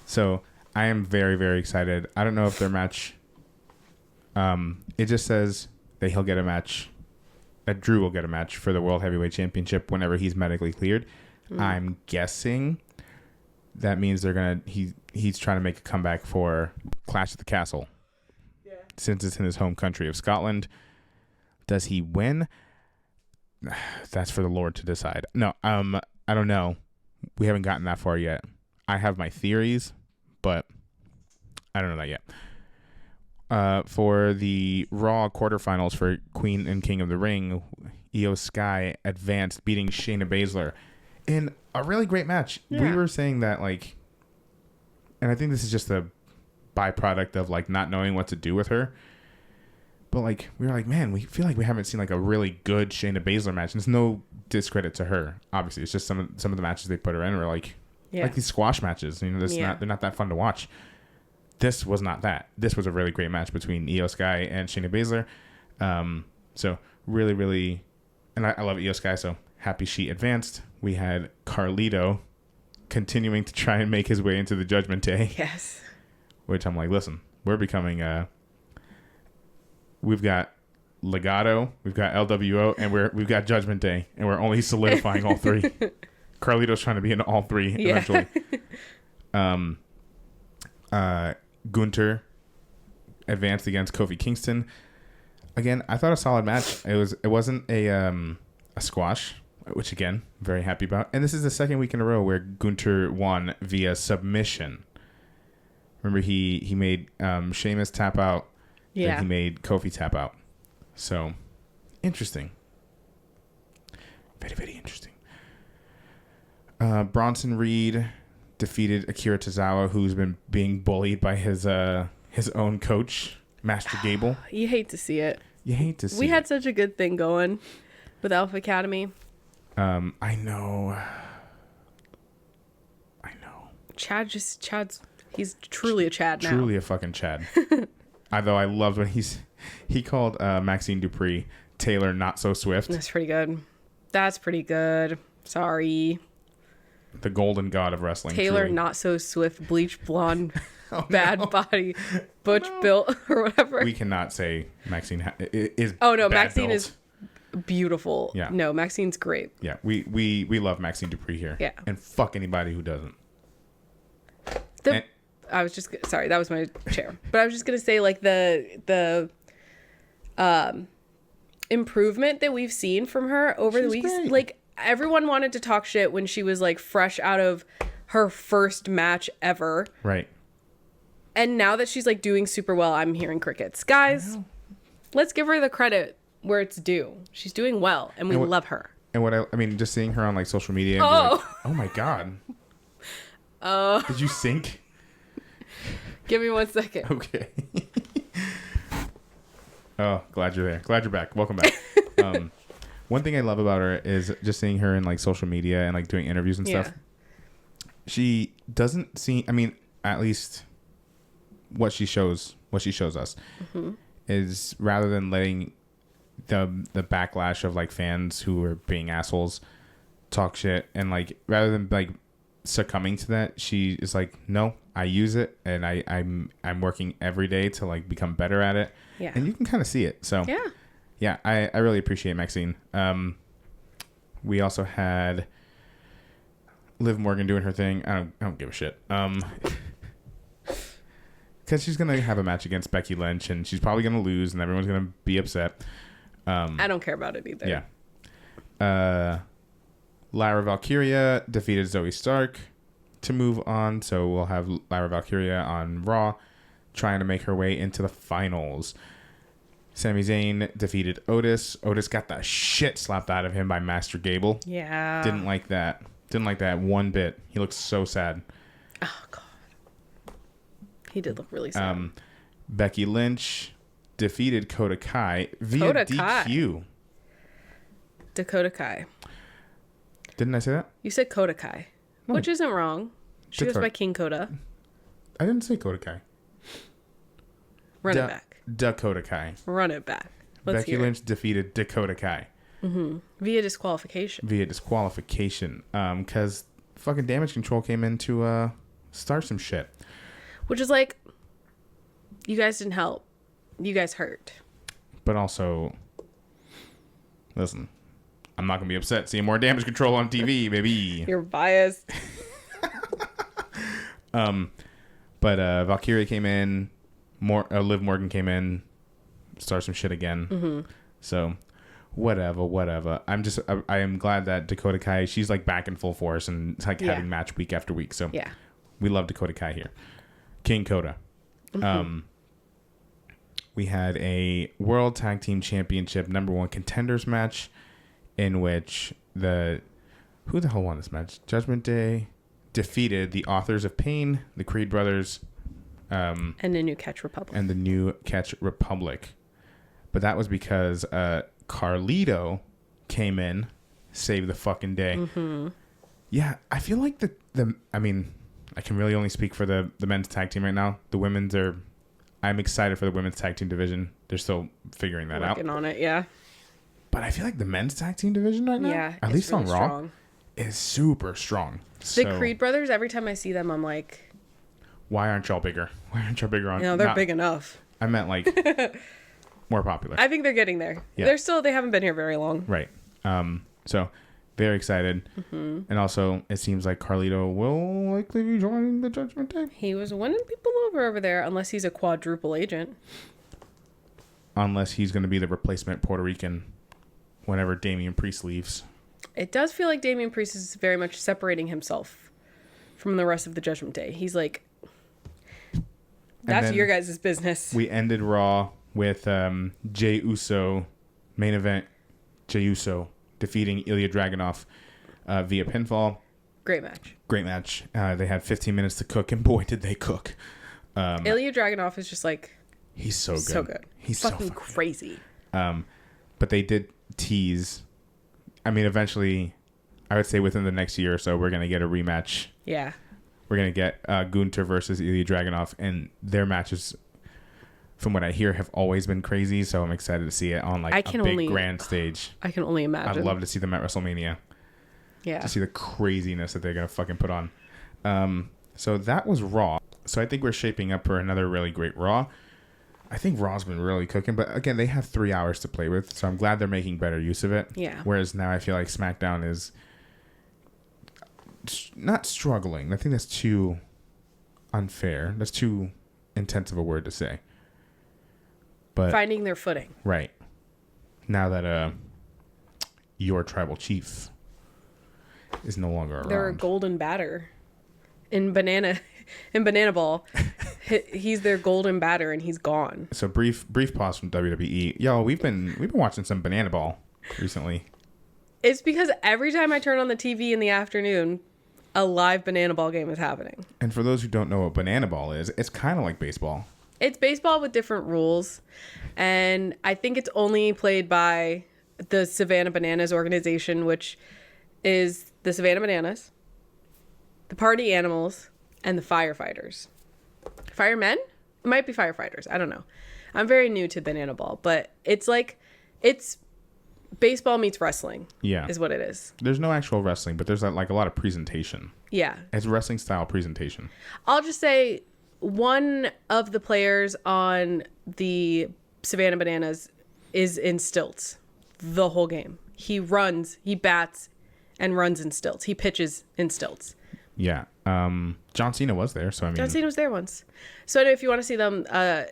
So I am very, very excited. I don't know if their match, it just says that he'll get a match. That Drew will get a match for the World Heavyweight Championship whenever he's medically cleared. I'm guessing that means he's trying to make a comeback for Clash at the Castle. Yeah. Since it's in his home country of Scotland. Does he win? That's for the Lord to decide. No, I don't know. We haven't gotten that far yet. I have my theories, but I don't know that yet. For the Raw quarterfinals for Queen and King of the Ring, Io Sky advanced, beating Shayna Baszler in a really great match. Yeah. We were saying that, like, and I think this is just a byproduct of, like, not knowing what to do with her. But, like, we were like, man, we feel like we haven't seen, like, a really good Shayna Baszler match. And it's no discredit to her, obviously. It's just some of the matches they put her in were like these squash matches. You know, they're not that fun to watch. This was not that. This was a really great match between Io Sky and Shayna Baszler. So really, really, and I love Io Sky, so happy she advanced. We had Carlito continuing to try and make his way into the Judgment Day. Yes. Which I'm like, listen, we're becoming, we've got Legado, we've got LWO, and we've got Judgment Day, and we're only solidifying all three. Carlito's trying to be in all three eventually. Gunther advanced against Kofi Kingston. Again, I thought a solid match. It wasn't a squash, which again, very happy about. And this is the second week in a row where Gunther won via submission. Remember, he made Sheamus tap out. Yeah. Then he made Kofi tap out. So, interesting. Very, very interesting. Bronson Reed defeated Akira Tozawa, who's been being bullied by his own coach, Master Gable. You hate to see it. We had such a good thing going with Alpha Academy. I know. Chad's he's truly a Chad now. Truly a fucking Chad. Although I loved when he called Maxine Dupree Taylor Not So Swift. That's pretty good. Sorry. The golden god of wrestling. Taylor truly. Not So Swift, bleach blonde, bad body, Butch built or whatever. We cannot say Maxine is. Oh no, Maxine built. Is beautiful. Yeah. No, Maxine's great. Yeah, we love Maxine Dupree here. Yeah. And fuck anybody who doesn't. I was just sorry, that was my chair. But I was just gonna say, like, the improvement that we've seen from her over the weeks. Great. Like, everyone wanted to talk shit when she was, like, fresh out of her first match ever. Right. And now that she's, like, doing super well, I'm hearing crickets. Guys, let's give her the credit where it's due. She's doing well, and we love her. And what I mean, just seeing her on, like, social media. And like, oh my god. Did you sink? Give me 1 second. Okay. Oh, glad you're there. Glad you're back. Welcome back. One thing I love about her is just seeing her in, like, social media and, like, doing interviews and stuff. she doesn't seem. I mean, at least what she shows us is rather than letting the backlash of like fans who are being assholes talk shit, and like rather than like succumbing to that, she is like, no, I use it, and I'm working every day to like become better at it. Yeah. And you can kind of see it. So yeah, I really appreciate Maxine. We also had Liv Morgan doing her thing. I don't give a shit. Because she's gonna have a match against Becky Lynch, and she's probably gonna lose, and everyone's gonna be upset. I don't care about it either. Yeah. Lyra Valkyria defeated Zoe Stark to move on, so we'll have Lyra Valkyria on Raw trying to make her way into the finals. Sami Zayn defeated Otis. Otis got the shit slapped out of him by Master Gable. Yeah. Didn't like that one bit. He looked so sad. Oh, God. He did look really sad. Becky Lynch defeated Kota Kai via DQ. Dakota Kai. Didn't I say that? You said Kota Kai, which isn't wrong. She was by King Kota. I didn't say Kota Kai. Run it back. Dakota Kai. Run it back. Let's Becky Lynch defeated Dakota Kai. Via disqualification. Because fucking Damage Control came in to start some shit. Which is like, you guys didn't help. You guys hurt. But also, listen, I'm not going to be upset seeing more Damage Control on TV, baby. You're biased. But Valkyria came in. Liv Morgan came in. Start some shit again. So, whatever. I am glad that Dakota Kai, she's like back in full force and like having match week after week. So, yeah, we love Dakota Kai here. King Kota. We had a World Tag Team Championship #1 contenders match in which who the hell won this match? Judgment Day defeated the Authors of Pain, the Creed Brothers, and the New Catch Republic. But that was because Carlito came in, saved the fucking day. Yeah, I feel like I mean, I can really only speak for the men's tag team right now. The women's I'm excited for the women's tag team division. They're still figuring that out. Working on it, yeah. But I feel like the men's tag team division right now, at least really on Raw, strong. Is super strong. The Creed Brothers, every time I see them, I'm like, why aren't y'all bigger? Why aren't y'all bigger on? No, they're big enough. I meant like more popular. I think they're getting there. Yeah. They haven't been here very long. Right. So very excited. And also it seems like Carlito will likely be joining the Judgment Day. He was winning people over there, unless he's a quadruple agent. Unless he's going to be the replacement Puerto Rican whenever Damian Priest leaves. It does feel like Damian Priest is very much separating himself from the rest of the Judgment Day. He's like, that's your guys' business. We ended Raw with Jey Uso, main event, Jey Uso defeating Ilya Dragunov via pinfall. Great match. They had 15 minutes to cook, and boy, did they cook. Ilya Dragunov is just like... He's so good. So good. He's fucking so crazy. But they did tease... I mean, eventually, I would say within the next year or so, we're going to get a rematch. Yeah. We're going to get Gunther versus Ilya Dragunov, and their matches, from what I hear, have always been crazy, so I'm excited to see it on like a big grand stage. I can only imagine. I'd love to see them at WrestleMania. Yeah. To see the craziness that they're going to fucking put on. So that was Raw. So I think we're shaping up for another really great Raw. I think Raw's been really cooking, but again, they have 3 hours to play with, so I'm glad they're making better use of it. Yeah. Whereas now I feel like SmackDown is not struggling. I think that's too unfair. That's too intense of a word to say. But finding their footing. Right. Now that your tribal chief is no longer around. They're a golden batter in banana ball. He's their golden batter and he's gone. So brief pause from WWE. Yo, we've been watching some Banana Ball recently. It's because every time I turn on the TV in the afternoon, a live Banana Ball game is happening. And for those who don't know what Banana Ball is, it's kind of like baseball. It's baseball with different rules. And I think it's only played by the Savannah Bananas organization, which is the Savannah Bananas, the party animals, and the firefighters. Firemen? It might be firefighters. I don't know. I'm very new to Banana Ball, but it's baseball meets wrestling. Yeah. Is what it is. There's no actual wrestling, but there's like a lot of presentation. Yeah. It's wrestling style presentation. I'll just say one of the players on the Savannah Bananas is in stilts the whole game. He bats, and runs in stilts. He pitches in stilts. Yeah. John Cena was there, so I mean... John Cena was there once. So if you want to see them,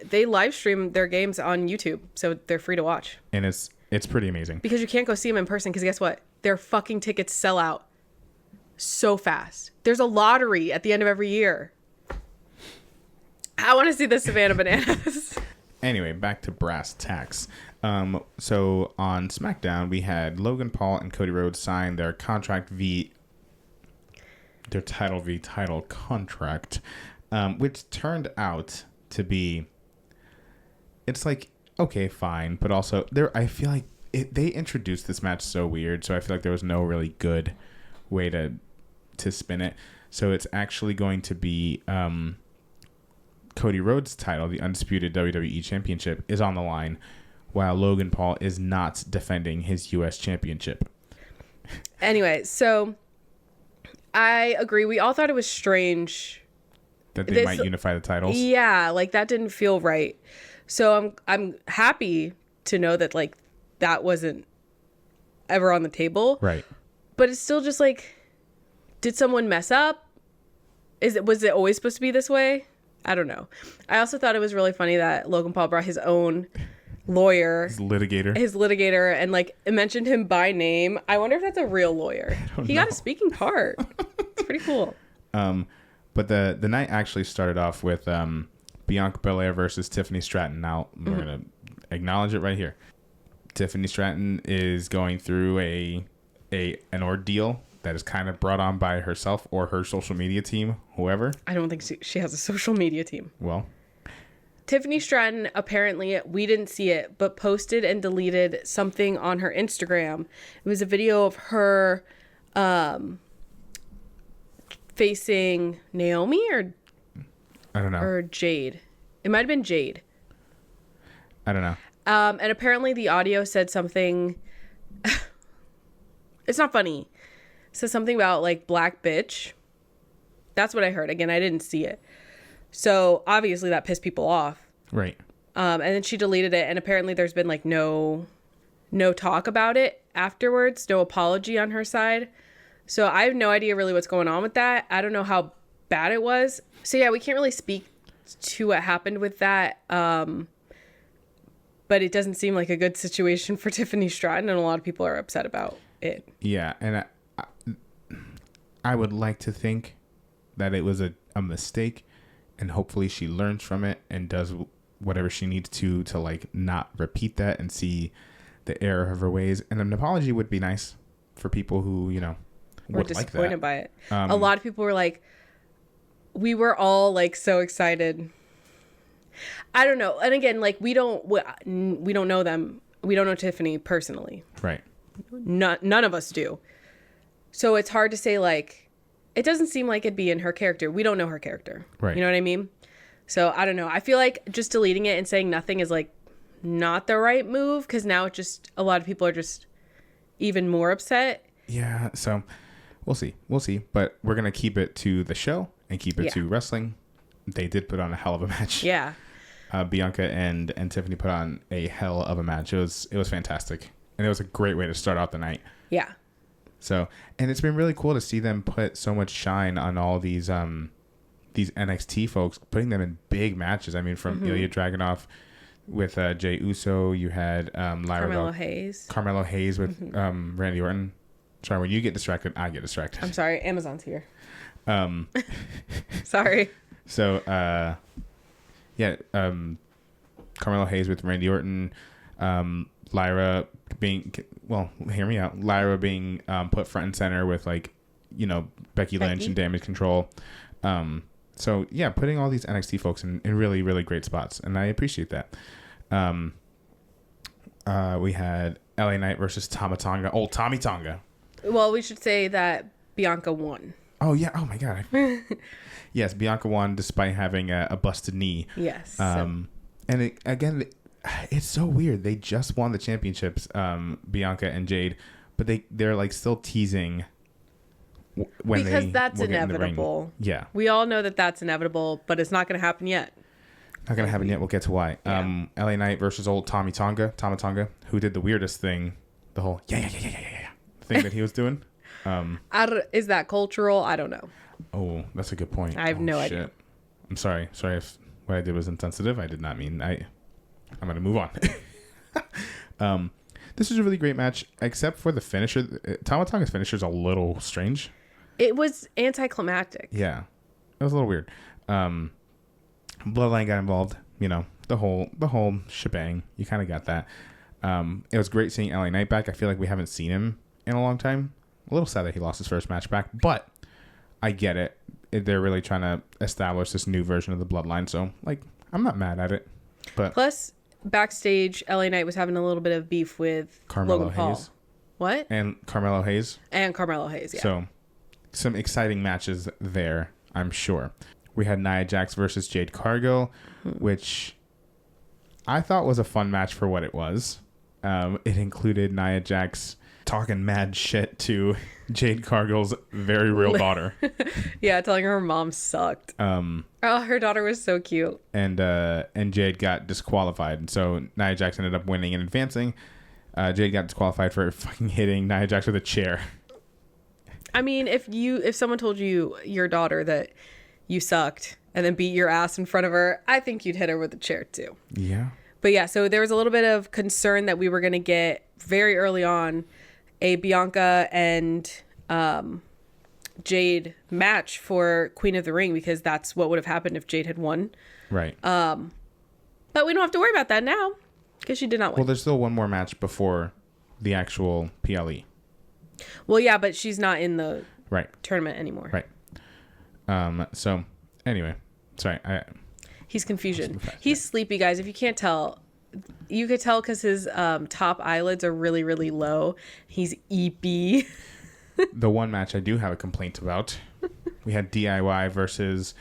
they live stream their games on YouTube, so they're free to watch. And it's pretty amazing. Because you can't go see them in person, because guess what? Their fucking tickets sell out so fast. There's a lottery at the end of every year. I want to see the Savannah Bananas. Anyway, back to brass tacks. So on SmackDown, we had Logan Paul and Cody Rhodes sign their title v title contract, which turned out to be, it's like, okay, fine, but also I feel like they introduced this match so weird, so I feel like there was no really good way to spin it. So it's actually going to be Cody Rhodes' title, the undisputed WWE Championship, is on the line, while Logan Paul is not defending his U.S. Championship. Anyway, so I agree. We all thought it was strange that they might unify the titles. Yeah, like that didn't feel right. So I'm happy to know that like that wasn't ever on the table. Right. But it's still just like, did someone mess up? Was it always supposed to be this way? I don't know. I also thought it was really funny that Logan Paul brought his own lawyer, his litigator, and like it mentioned him by name. I wonder if that's a real lawyer. He got a speaking part. It's pretty cool. But the night actually started off with Bianca Belair versus Tiffany Stratton. Now we're gonna acknowledge it right here. Tiffany Stratton is going through an ordeal that is kind of brought on by herself or her social media team, whoever. I don't think she has a social media team. Well, Tiffany Stratton, apparently, we didn't see it, but posted and deleted something on her Instagram. It was a video of her facing Naomi or I don't know. Or Jade. It might have been Jade. I don't know. And apparently the audio said something. It's not funny. It says something about like black bitch. That's what I heard. Again, I didn't see it. So obviously that pissed people off. Right. And then she deleted it. And apparently there's been like no talk about it afterwards. No apology on her side. So I have no idea really what's going on with that. I don't know how bad it was. So yeah, we can't really speak to what happened with that. But it doesn't seem like a good situation for Tiffany Stratton, and a lot of people are upset about it. Yeah, and I would like to think that it was a mistake, and hopefully she learns from it and does whatever she needs to like not repeat that and see the error of her ways. And an apology would be nice for people who, were disappointed by it. A lot of people were like, we were all like so excited. I don't know. And again, like we don't know them. We don't know Tiffany personally. Right. None of us do. So it's hard to say like, it doesn't seem like it'd be in her character. We don't know her character. Right. You know what I mean? So I don't know. I feel like just deleting it and saying nothing is like not the right move, because now it just, a lot of people are just even more upset. Yeah. So we'll see. But we're going to keep it to the show and keep it to wrestling. They did put on a hell of a match. Yeah. Bianca and Tiffany put on a hell of a match. It was fantastic. And it was a great way to start out the night. Yeah. So, and it's been really cool to see them put so much shine on all these NXT folks, putting them in big matches. I mean, from Ilya Dragunov with Jey Uso, you had Carmelo Hayes with Randy Orton. Sorry, when you get distracted, I get distracted. I'm sorry, Amazon's here. Sorry. So, Carmelo Hayes with Randy Orton, Lyra being, well, hear me out. Lyra being put front and center with Becky Lynch and Damage Control. So yeah, putting all these NXT folks in really, really great spots, and I appreciate that. We had LA Knight versus Tama Tonga. Old Tommy Tonga. Well, we should say that Bianca won. Oh yeah. Oh my god. Yes, Bianca won despite having a busted knee. Yes. And it's so weird. They just won the championships, Bianca and Jade, but they're like still teasing because that's inevitable. Yeah, we all know that that's inevitable, but it's not going to happen yet. Not going to happen yet. We'll get to why. Yeah. LA Knight versus old Tama Tonga, who did the weirdest thing, the whole yeah thing that he was doing. Is that cultural? I don't know. Oh, that's a good point. I have no idea. I'm sorry if what I did was insensitive. I did not mean. I'm going to move on. This was a really great match, except for the finisher. Tama Tonga's finisher is a little strange. It was anticlimactic. Yeah, it was a little weird. Bloodline got involved. You know, the whole shebang. You kind of got that. It was great seeing LA Knight back. I feel like we haven't seen him in a long time. A little sad that he lost his first match back, but I get it. They're really trying to establish this new version of the Bloodline. So, like, I'm not mad at it. But plus, backstage, LA Knight was having a little bit of beef with Carmelo Logan Paul. Hayes. What? And Carmelo Hayes. Yeah. So, some exciting matches there, I'm sure. We had Nia Jax versus Jade Cargill, which I thought was a fun match for what it was. It included Nia Jax talking mad shit to Jade Cargill's very real daughter. Yeah, telling her mom sucked. Her daughter was so cute. And Jade got disqualified. And so Nia Jax ended up winning and advancing. Jade got disqualified for fucking hitting Nia Jax with a chair. I mean, if someone told your daughter that you sucked and then beat your ass in front of her, I think you'd hit her with a chair too. Yeah. But yeah, so there was a little bit of concern that we were going to get very early on a Bianca and Jade match for Queen of the Ring, because that's what would have happened if Jade had won. Right. But we don't have to worry about that now because she did not win. Well, there's still one more match before the actual PLE. Well, yeah, but she's not in the right tournament anymore. Right. So anyway, sorry. He's confusion. He's sleepy, guys. If you can't tell, you could tell because his top eyelids are really, really low. He's eepy. The one match I do have a complaint about, we had DIY versus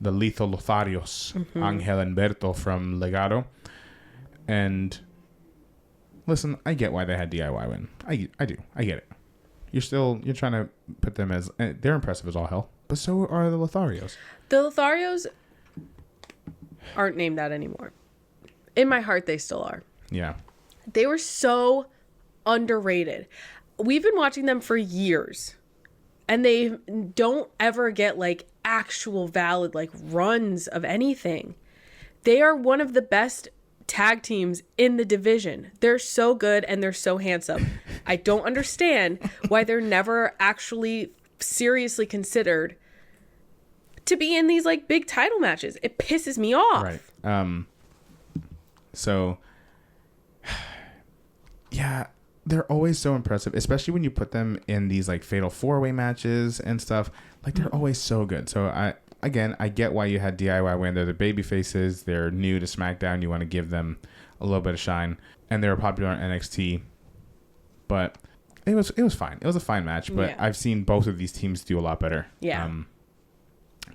the Lethal Lotharios, Angel and Berto from Legado. And listen, I get why they had DIY win. I do. I get it. You're trying to put them as, they're impressive as all hell, but so are the Lotharios. The Lotharios aren't named that anymore. In my heart, they still are. Yeah. They were so underrated. We've been watching them for years, and they don't ever get like actual valid like runs of anything. They are one of the best tag teams in the division. They're so good and they're so handsome. I don't understand why they're never actually seriously considered to be in these like big title matches. It pisses me off. Right. So yeah, they're always so impressive, especially when you put them in these like fatal 4-way matches and stuff. Like they're always so good. So I get why you had DIY win. They're the baby faces. They're new to SmackDown. You want to give them a little bit of shine, and they were popular on NXT. But it was fine. It was a fine match. But I've seen both of these teams do a lot better. Yeah.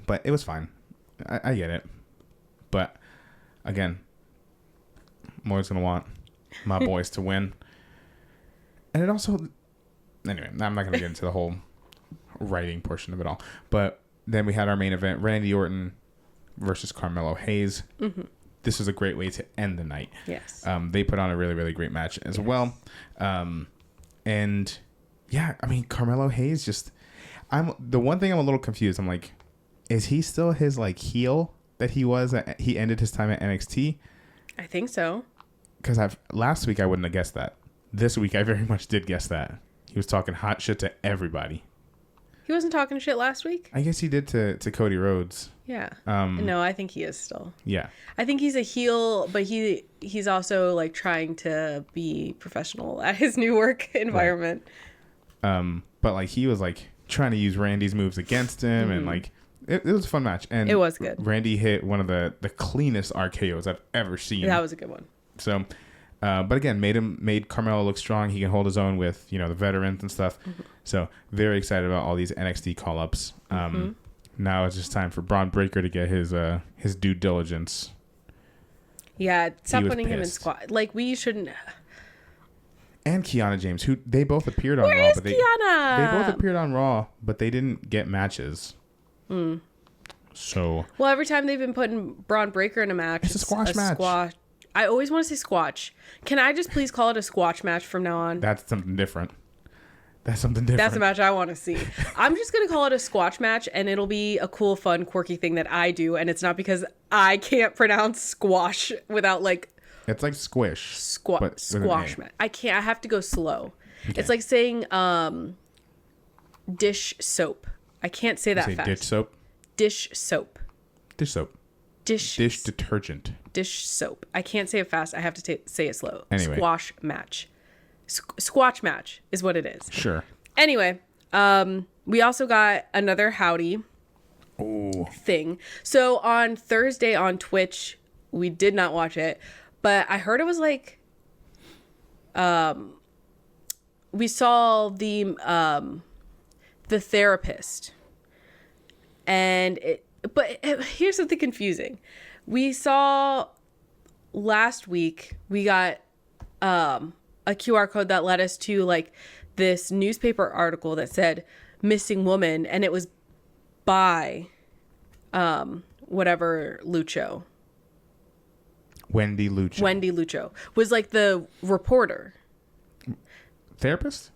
But it was fine. I get it. But again, I'm always gonna want my boys to win. And it also, anyway, I'm not gonna get into the whole writing portion of it all. But then we had our main event, Randy Orton versus Carmelo Hayes. Mm-hmm. This was a great way to end the night. Yes. They put on a really, really great match as well. And yeah, I mean, Carmelo Hayes the one thing I'm a little confused. I'm like, is he still his like heel that he was? He ended his time at NXT. I think so. Because last week I wouldn't have guessed that. This week I very much did guess that. He was talking hot shit to everybody. He wasn't talking shit last week? I guess he did to Cody Rhodes. Yeah. No, I think he is still. Yeah. I think he's a heel, but he's also like trying to be professional at his new work environment. Right. But like he was like trying to use Randy's moves against him, and like it was a fun match. And it was good. Randy hit one of the cleanest RKOs I've ever seen. That was a good one. So But again, made Carmelo look strong. He can hold his own with, you know, the veterans and stuff. Mm-hmm. So very excited about all these NXT call-ups. Now it's just time for Braun Breaker to get his due diligence. Yeah, stop putting him in squad. Like, we shouldn't. And Kiana James, who they both appeared on Where Raw, is but Kiana? They both appeared on Raw, but they didn't get matches. So. Well, every time they've been putting Braun Breaker in a match, it's a squash match. I always want to say squash. Can I just please call it a squash match from now on? That's something different. That's something different. That's a match I want to see. I'm just going to call it a squash match, and it'll be a cool, fun, quirky thing that I do. And it's not because I can't pronounce squash without like... It's like squish. Squash match. I can't. I have to go slow. Okay. It's like saying dish soap. I can't say that fast. Dish soap? Dish soap. Dish soap. Dish detergent. Dish soap. I can't say it fast. I have to say it slow. Anyway. Squash match. Squash match is what it is. Sure. Anyway, we also got another howdy thing. So on Thursday on Twitch, we did not watch it, but I heard it was like, we saw the therapist, and here's something confusing. We saw last week, we got a QR code that led us to like this newspaper article that said missing woman, and it was by whatever Lucho. Wendy Lucho was like the reporter. Therapist?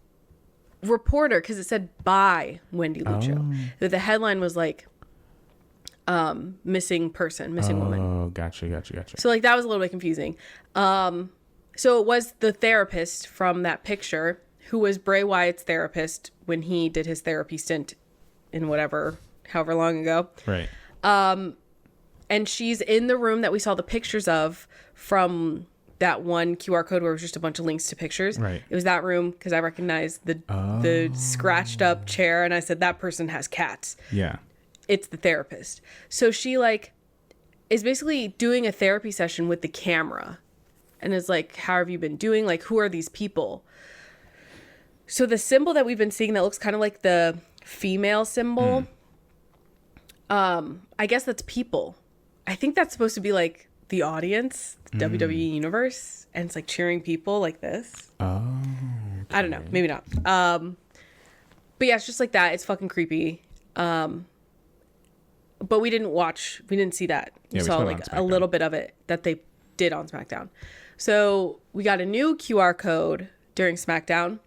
Reporter, because it said by Wendy Lucho. The headline was like missing woman. Oh, gotcha. So like that was a little bit confusing. So it was the therapist from that picture who was Bray Wyatt's therapist when he did his therapy stint in however long ago. Right. And she's in the room that we saw the pictures of from that one QR code where it was just a bunch of links to pictures. Right. It was that room because I recognized the scratched up chair, and I said, that person has cats. Yeah. It's the therapist. So she like is basically doing a therapy session with the camera. And is like, how have you been doing? Like, who are these people? So the symbol that we've been seeing that looks kind of like the female symbol, I guess that's people. I think that's supposed to be like the audience, the WWE universe. And it's like cheering people like this. Oh. Okay. I don't know. Maybe not. But yeah, it's just like that. It's fucking creepy. But we didn't see that. We saw like a little bit of it that they did on SmackDown. So we got a new QR code during SmackDown.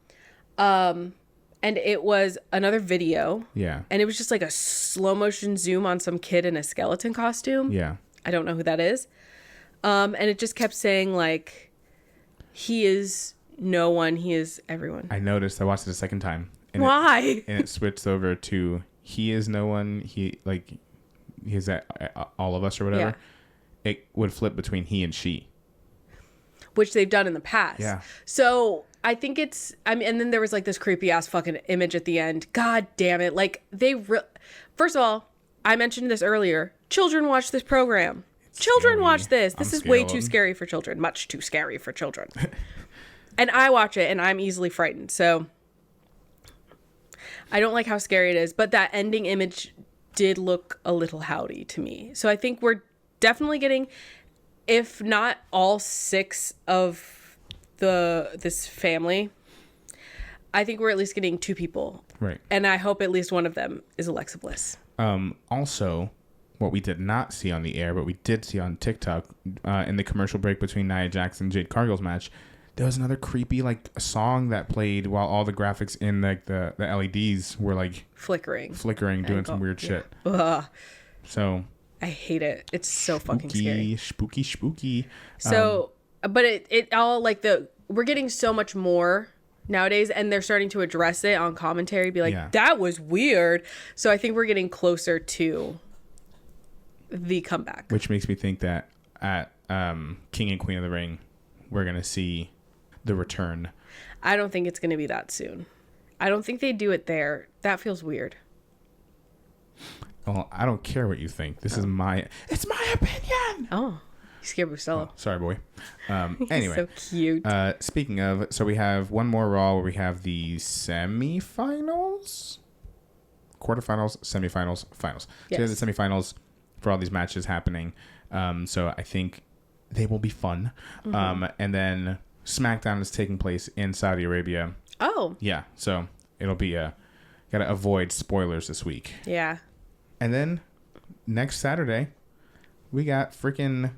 And it was another video. Yeah. And it was just like a slow motion zoom on some kid in a skeleton costume. Yeah. I don't know who that is. And it just kept saying like, he is no one, he is everyone. I noticed. I watched it a second time. And Why? And it switched over to he is no one. He's at all of us or whatever. Yeah. It would flip between he and she. Which they've done in the past. Yeah. So I think and then there was like this creepy ass fucking image at the end. God damn it. Like first of all, I mentioned this earlier. Children watch this program. Children watch this. This is way too scary for children. Much too scary for children. And I watch it and I'm easily frightened. So I don't like how scary it is. But that ending image did look a little howdy to me. So I think we're definitely getting, if not all 6 of this family, I think we're at least getting 2 people. Right. And I hope at least one of them is Alexa Bliss. Also, what we did not see on the air, but we did see on TikTok in the commercial break between Nia Jax and Jade Cargill's match, there was another creepy like song that played while all the graphics in like the LEDs were like flickering, doing some weird shit. Ugh. So I hate it. It's so fucking scary. Spooky. So, but it all like we're getting so much more nowadays, and they're starting to address it on commentary. Be like, that was weird. So I think we're getting closer to the comeback, which makes me think that at King and Queen of the Ring, we're gonna see the return. I don't think it's gonna be that soon. I don't think they do it there. That feels weird. Well, I don't care what you think. It's my opinion. Oh, you scared Bustelo. Oh, sorry, boy. Anyway. So cute. Speaking of, so we have one more Raw where we have the semifinals, quarterfinals, semifinals, finals. Yes. So we have the semifinals for all these matches happening. So I think they will be fun. And then SmackDown is taking place in Saudi Arabia. Oh. Yeah. So it'll be gotta avoid spoilers this week. Yeah. And then next Saturday, we got freaking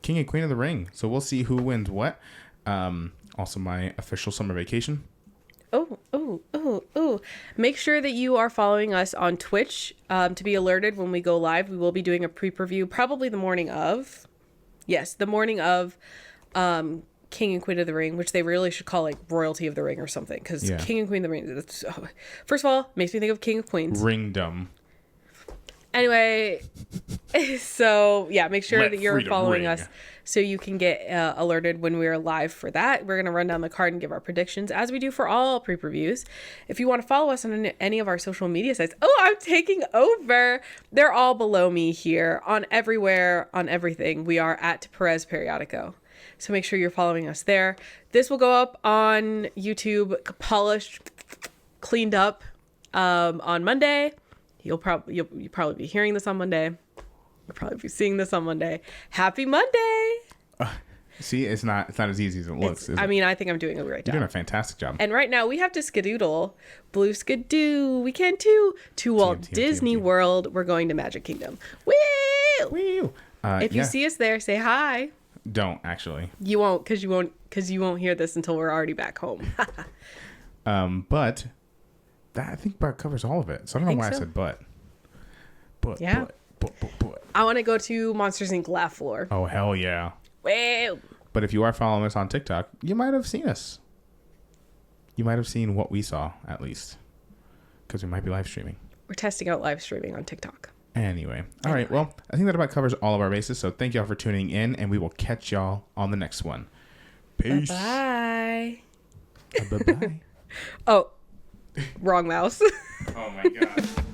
King and Queen of the Ring. So we'll see who wins what. Also, my official summer vacation. Oh. Make sure that you are following us on Twitch to be alerted when we go live. We will be doing a pre-preview probably the morning of. Yes, the morning of King and Queen of the Ring, which they really should call like Royalty of the Ring or something. Because King and Queen of the Ring, first of all, makes me think of King of Queens. Ringdom. Anyway, so yeah, make sure that you're following us so you can get alerted when we're live for that. We're going to run down the card and give our predictions as we do for all pre-previews. If you want to follow us on any of our social media sites, I'm taking over. They're all below me here on everywhere, on everything. We are at Perez Periodico. So make sure you're following us there. This will go up on YouTube, polished, cleaned up on Monday. You'll probably be hearing this on Monday. You'll probably be seeing this on Monday. Happy Monday! See, it's not as easy as it looks. I mean, I think I'm doing a great job. You're doing a fantastic job. And right now we have to skedoodle, blue skidoo. We can to Walt Disney World. We're going to Magic Kingdom. Woo! Woo! If you see us there, say hi. Don't actually. You won't, because you won't hear this until we're already back home. But. That I think but covers all of it. So I don't know why I said but. But yeah. But. I want to go to Monsters Inc. Laugh Floor. Oh hell yeah. Wow. But if you are following us on TikTok, you might have seen us. You might have seen what we saw at least, because we might be live streaming. We're testing out live streaming on TikTok. Anyway. All right. Well, I think that about covers all of our bases. So thank y'all for tuning in, and we will catch y'all on the next one. Peace. Bye. Bye. Oh. Wrong mouse. Oh my god.